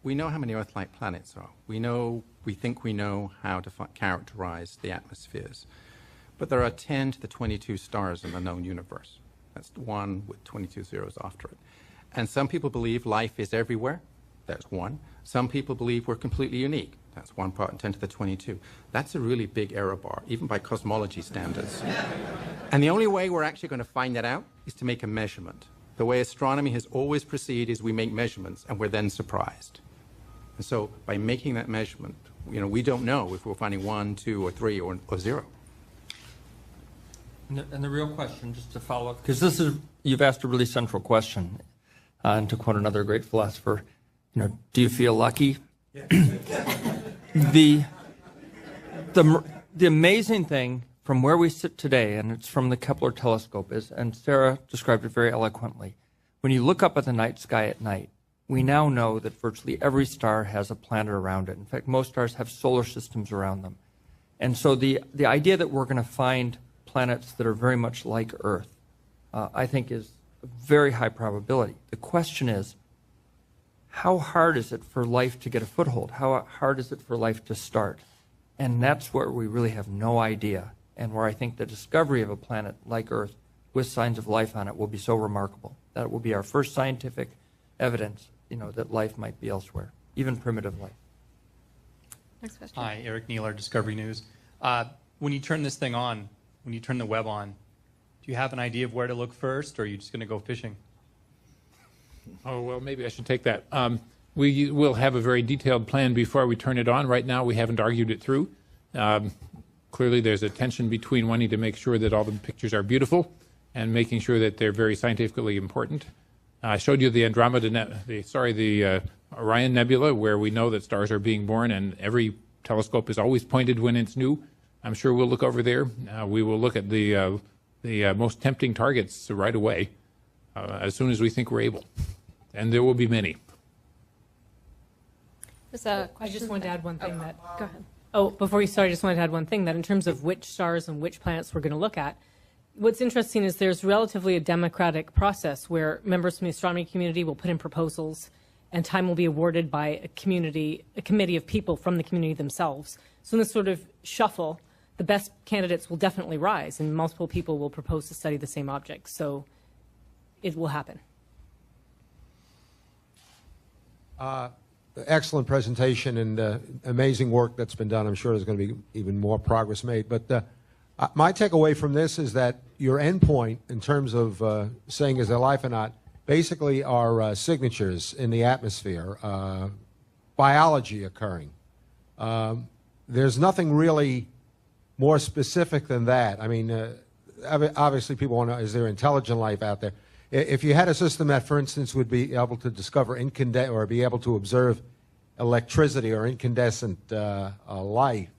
We know how many Earth-like planets are. We think we know how to characterize the atmospheres. But there are 10 to the 22 stars in the known universe. That's one with 22 zeros after it. And some people believe life is everywhere. That's one. Some people believe we're completely unique. That's one part in 10 to the 22. That's a really big error bar, even by cosmology standards. And the only way we're actually going to find that out is to make a measurement. The way astronomy has always proceeded is we make measurements, and we're then surprised. And so by making that measurement, we don't know if we're finding 1, 2, or 3, or 0. And the real question, just to follow up, because you've asked a really central question, and to quote another great philosopher, do you feel lucky? The amazing thing from where we sit today, and it's from the Kepler telescope, is, and Sarah described it very eloquently, when you look up at the night sky at night, we now know that virtually every star has a planet around it. In fact, most stars have solar systems around them. And so the idea that we're going to find planets that are very much like Earth, I think is a very high probability. The question is, how hard is it for life to get a foothold? How hard is it for life to start? And that's where we really have no idea, and where I think the discovery of a planet like Earth with signs of life on it will be so remarkable. That will be our first scientific evidence, that life might be elsewhere, even primitive life. Next question. Hi, Eric Neeler, Discovery News. When you turn this thing on, when you turn the web on, do you have an idea of where to look first, or are you just going to go fishing? Oh, well, maybe I should take that. We will have a very detailed plan before we turn it on. Right now, we haven't argued it through. Clearly, there's a tension between wanting to make sure that all the pictures are beautiful and making sure that they're very scientifically important. I showed you the the Orion Nebula, where we know that stars are being born, and every telescope is always pointed when it's new. I'm sure we'll look over there. We will look at the most tempting targets right away, as soon as we think we're able. And there will be many. There's a I question. just wanted to add one thing that. Go ahead. Oh, before you start, I just wanted to add one thing, that in terms of which stars and which planets we're going to look at, what's interesting is there's relatively a democratic process where members from the astronomy community will put in proposals, and time will be awarded by a committee of people from the community themselves. So in this sort of shuffle, the best candidates will definitely rise, and multiple people will propose to study the same object. So it will happen. Excellent presentation and amazing work that's been done. I'm sure there's going to be even more progress made. But my takeaway from this is that your endpoint in terms of saying is there life or not basically are signatures in the atmosphere, biology occurring. There's nothing really more specific than that. I mean, obviously people want to know, is there intelligent life out there? If you had a system that, for instance, would be able to discover or be able to observe electricity or incandescent light,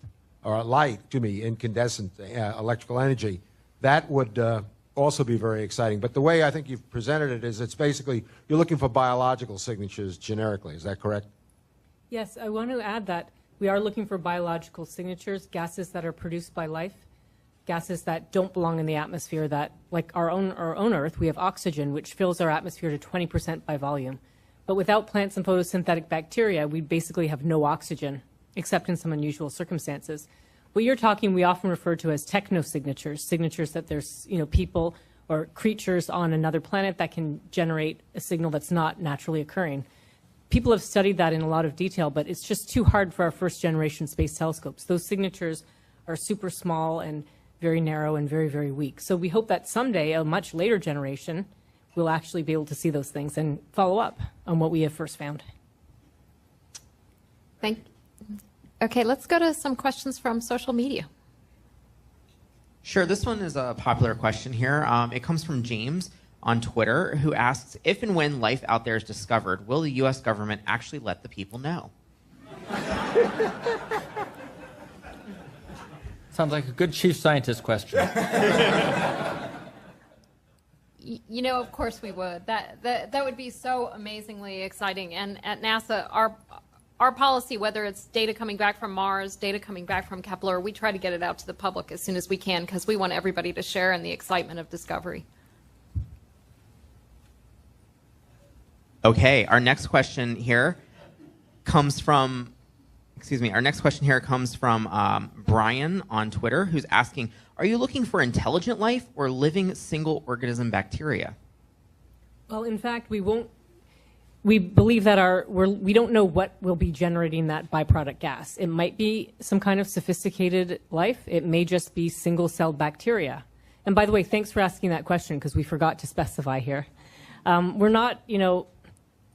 incandescent electrical energy, that would also be very exciting. But the way I think you've presented it is it's basically you're looking for biological signatures generically. Is that correct? Yes, I want to add that we are looking for biological signatures, gases that are produced by life, gases that don't belong in the atmosphere that, like our own Earth, we have oxygen, which fills our atmosphere to 20% by volume. But without plants and photosynthetic bacteria, we basically have no oxygen, except in some unusual circumstances. What you're talking, we often refer to as technosignatures, signatures that there's people or creatures on another planet that can generate a signal that's not naturally occurring. People have studied that in a lot of detail, but it's just too hard for our first generation space telescopes. Those signatures are super small and very narrow and very, very weak. So we hope that someday, a much later generation, will actually be able to see those things and follow up on what we have first found. Thank you. Okay, let's go to some questions from social media. Sure, this one is a popular question here. It comes from James on Twitter, who asks, if and when life out there is discovered, will the U.S. government actually let the people know? Sounds like a good chief scientist question. Of course we would. That would be so amazingly exciting. And at NASA, our policy, whether it's data coming back from Mars, data coming back from Kepler, we try to get it out to the public as soon as we can because we want everybody to share in the excitement of discovery. Okay, our next question here comes from, Brian on Twitter, who's asking, are you looking for intelligent life or living single organism bacteria? Well, in fact, we believe that we don't know what will be generating that byproduct gas. It might be some kind of sophisticated life. It may just be single-celled bacteria. And by the way, thanks for asking that question because we forgot to specify here.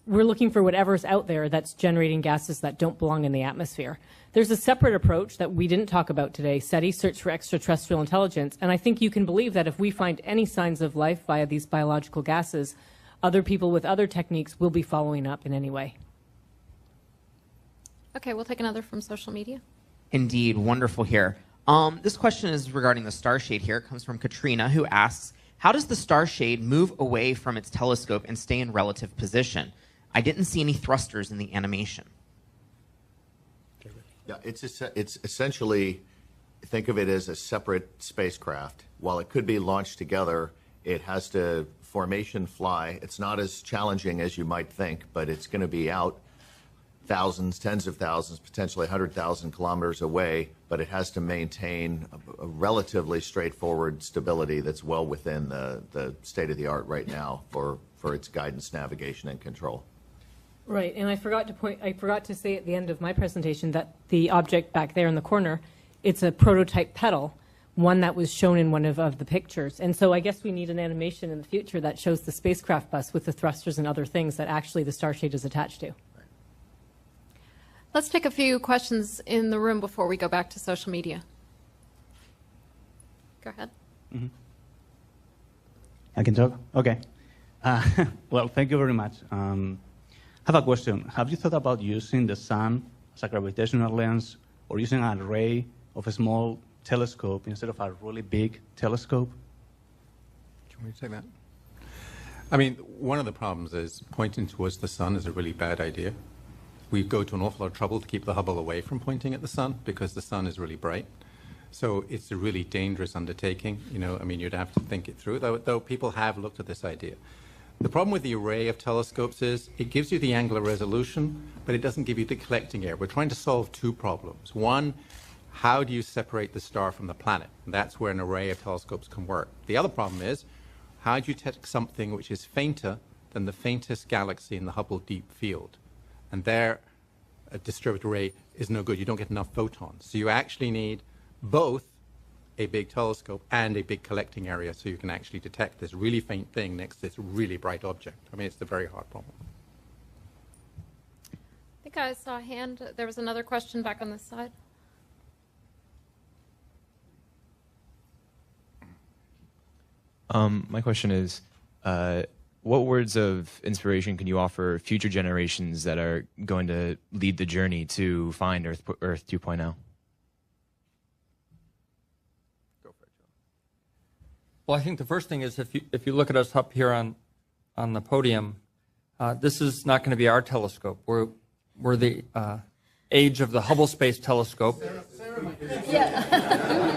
We're looking for whatever's out there that's generating gases that don't belong in the atmosphere. There's a separate approach that we didn't talk about today, SETI, Search for Extraterrestrial Intelligence, and I think you can believe that if we find any signs of life via these biological gases, other people with other techniques will be following up in any way. Okay, we'll take another from social media. Indeed, wonderful here. This question is regarding the star shade here. It comes from Katrina, who asks, how does the star shade move away from its telescope and stay in relative position? I didn't see any thrusters in the animation. Yeah, it's essentially, think of it as a separate spacecraft. While it could be launched together, it has to formation fly. It's not as challenging as you might think, but it's going to be out thousands, tens of thousands, potentially 100,000 kilometers away, but it has to maintain a relatively straightforward stability that's well within the state of the art right now for its guidance, navigation, and control. Right, and I forgot to say at the end of my presentation that the object back there in the corner, it's a prototype petal, one that was shown in one of the pictures. And so I guess we need an animation in the future that shows the spacecraft bus with the thrusters and other things that actually the star shade is attached to. Let's take a few questions in the room before we go back to social media. Go ahead. Mm-hmm. I can talk? Okay. Well, thank you very much. I have a question. Have you thought about using the sun as a gravitational lens or using an array of a small telescope instead of a really big telescope? Do you want me to take that? I mean, one of the problems is pointing towards the sun is a really bad idea. We go to an awful lot of trouble to keep the Hubble away from pointing at the sun because the sun is really bright. So it's a really dangerous undertaking. You'd have to think it through, though people have looked at this idea. The problem with the array of telescopes is it gives you the angular resolution, but it doesn't give you the collecting area. We're trying to solve two problems. One, how do you separate the star from the planet? And that's where an array of telescopes can work. The other problem is, how do you detect something which is fainter than the faintest galaxy in the Hubble Deep Field? And there, a distributed array is no good. You don't get enough photons. So you actually need both a big telescope and a big collecting area so you can actually detect this really faint thing next to this really bright object. I mean, it's a very hard problem. I think I saw a hand. There was another question back on this side. My question is, what words of inspiration can you offer future generations that are going to lead the journey to find Earth 2.0? Well, I think the first thing is if you look at us up here on the podium, this is not going to be our telescope. We're the age of the Hubble Space Telescope.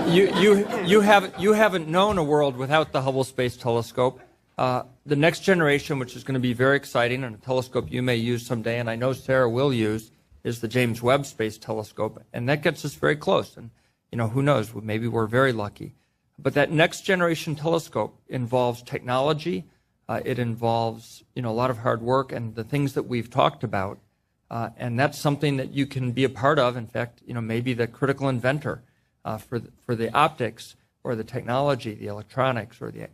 You haven't known a world without the Hubble Space Telescope. The next generation, which is going to be very exciting, and a telescope you may use someday, and I know Sarah will use, is the James Webb Space Telescope, and that gets us very close. And who knows? Maybe we're very lucky. But that next generation telescope involves technology. It involves a lot of hard work and the things that we've talked about. And that's something that you can be a part of. In fact, maybe the critical inventor for the optics or the technology, the electronics, or the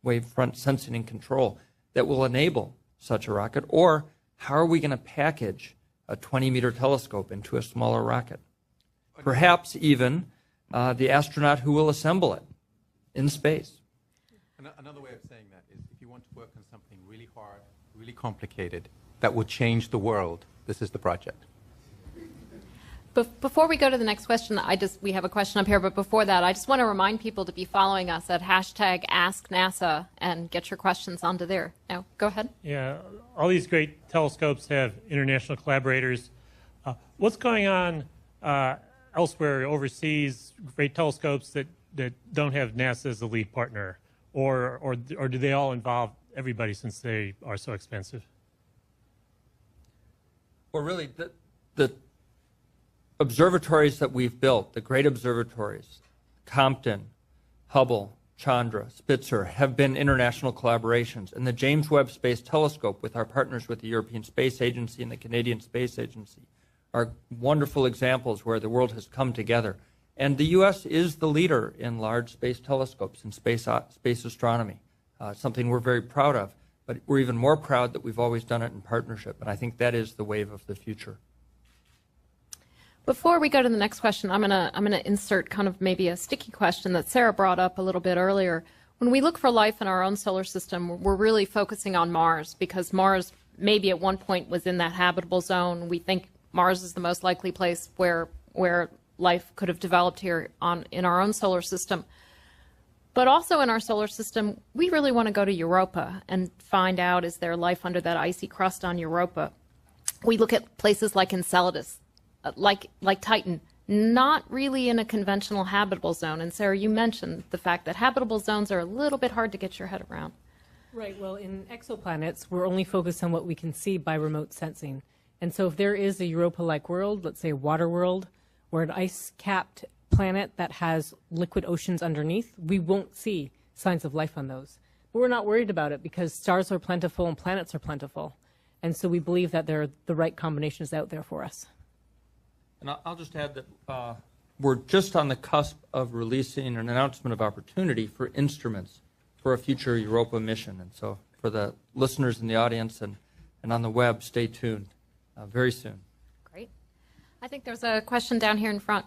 wavefront sensing and control that will enable such a rocket. Or how are we going to package a 20-meter telescope into a smaller rocket? Perhaps even the astronaut who will assemble it in space. Another way of saying that is if you want to work on something really hard, really complicated, that will change the world, this is the project. Before we go to the next question, we have a question up here, but before that, I just want to remind people to be following us at #AskNASA and get your questions onto there. Now, go ahead. Yeah, all these great telescopes have international collaborators. What's going on elsewhere, overseas, great telescopes that don't have NASA as the lead partner? Or do they all involve everybody since they are so expensive? Well, really, the observatories that we've built, the great observatories, Compton, Hubble, Chandra, Spitzer, have been international collaborations. And the James Webb Space Telescope, with our partners with the European Space Agency and the Canadian Space Agency, are wonderful examples where the world has come together. And the U.S. is the leader in large space telescopes and space astronomy, something we're very proud of. But we're even more proud that we've always done it in partnership. And I think that is the wave of the future. Before we go to the next question, I'm gonna insert kind of maybe a sticky question that Sarah brought up a little bit earlier. When we look for life in our own solar system, we're really focusing on Mars because Mars maybe at one point was in that habitable zone. We think Mars is the most likely place where life could have developed here in our own solar system. But also in our solar system, we really want to go to Europa and find out, is there life under that icy crust on Europa? We look at places like Enceladus, like Titan, not really in a conventional habitable zone. And Sarah, you mentioned the fact that habitable zones are a little bit hard to get your head around. Right. Well, in exoplanets, we're only focused on what we can see by remote sensing. And so if there is a Europa-like world, let's say a water world, or an ice-capped planet that has liquid oceans underneath, we won't see signs of life on those. But we're not worried about it because stars are plentiful and planets are plentiful. And so we believe that there are the right combinations out there for us. And I'll just add that we're just on the cusp of releasing an announcement of opportunity for instruments for a future Europa mission. And so for the listeners in the audience and on the web, stay tuned very soon. Great. I think there's a question down here in front.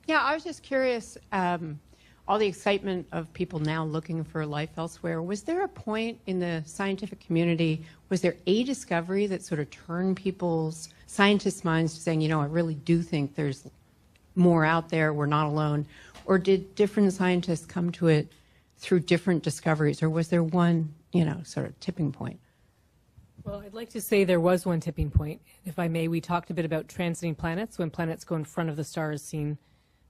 Yeah, I was just curious, all the excitement of people now looking for life elsewhere, was there a point in the scientific community, was there a discovery that sort of turned people's scientists' minds to saying, I really do think there's more out there, we're not alone? Or did different scientists come to it through different discoveries? Or was there one, sort of tipping point? Well, I'd like to say there was one tipping point. If I may, we talked a bit about transiting planets, when planets go in front of the stars seen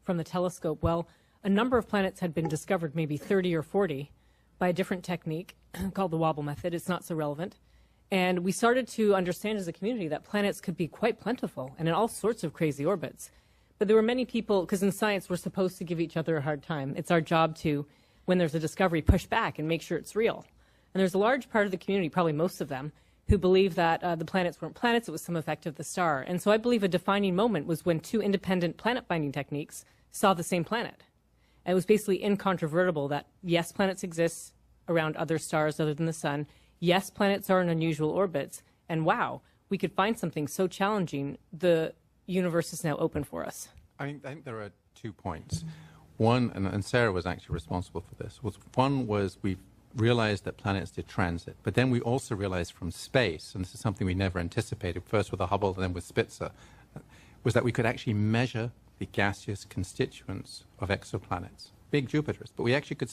from the telescope. Well, a number of planets had been discovered, maybe 30 or 40, by a different technique called the wobble method. It's not so relevant. And we started to understand as a community that planets could be quite plentiful and in all sorts of crazy orbits. But there were many people, because in science we're supposed to give each other a hard time. It's our job to, when there's a discovery, push back and make sure it's real. And there's a large part of the community, probably most of them, who believe that the planets weren't planets, it was some effect of the star. And so I believe a defining moment was when two independent planet-binding techniques saw the same planet. And it was basically incontrovertible that, yes, planets exist around other stars other than the sun. Yes, planets are in unusual orbits. And wow, we could find something so challenging, the universe is now open for us. I think there are 2 points. One, and Sarah was actually responsible for this, one was we realized that planets did transit, but then we also realized from space, and this is something we never anticipated, first with the Hubble and then with Spitzer, was that we could actually measure the gaseous constituents of exoplanets, big Jupiters, but we actually could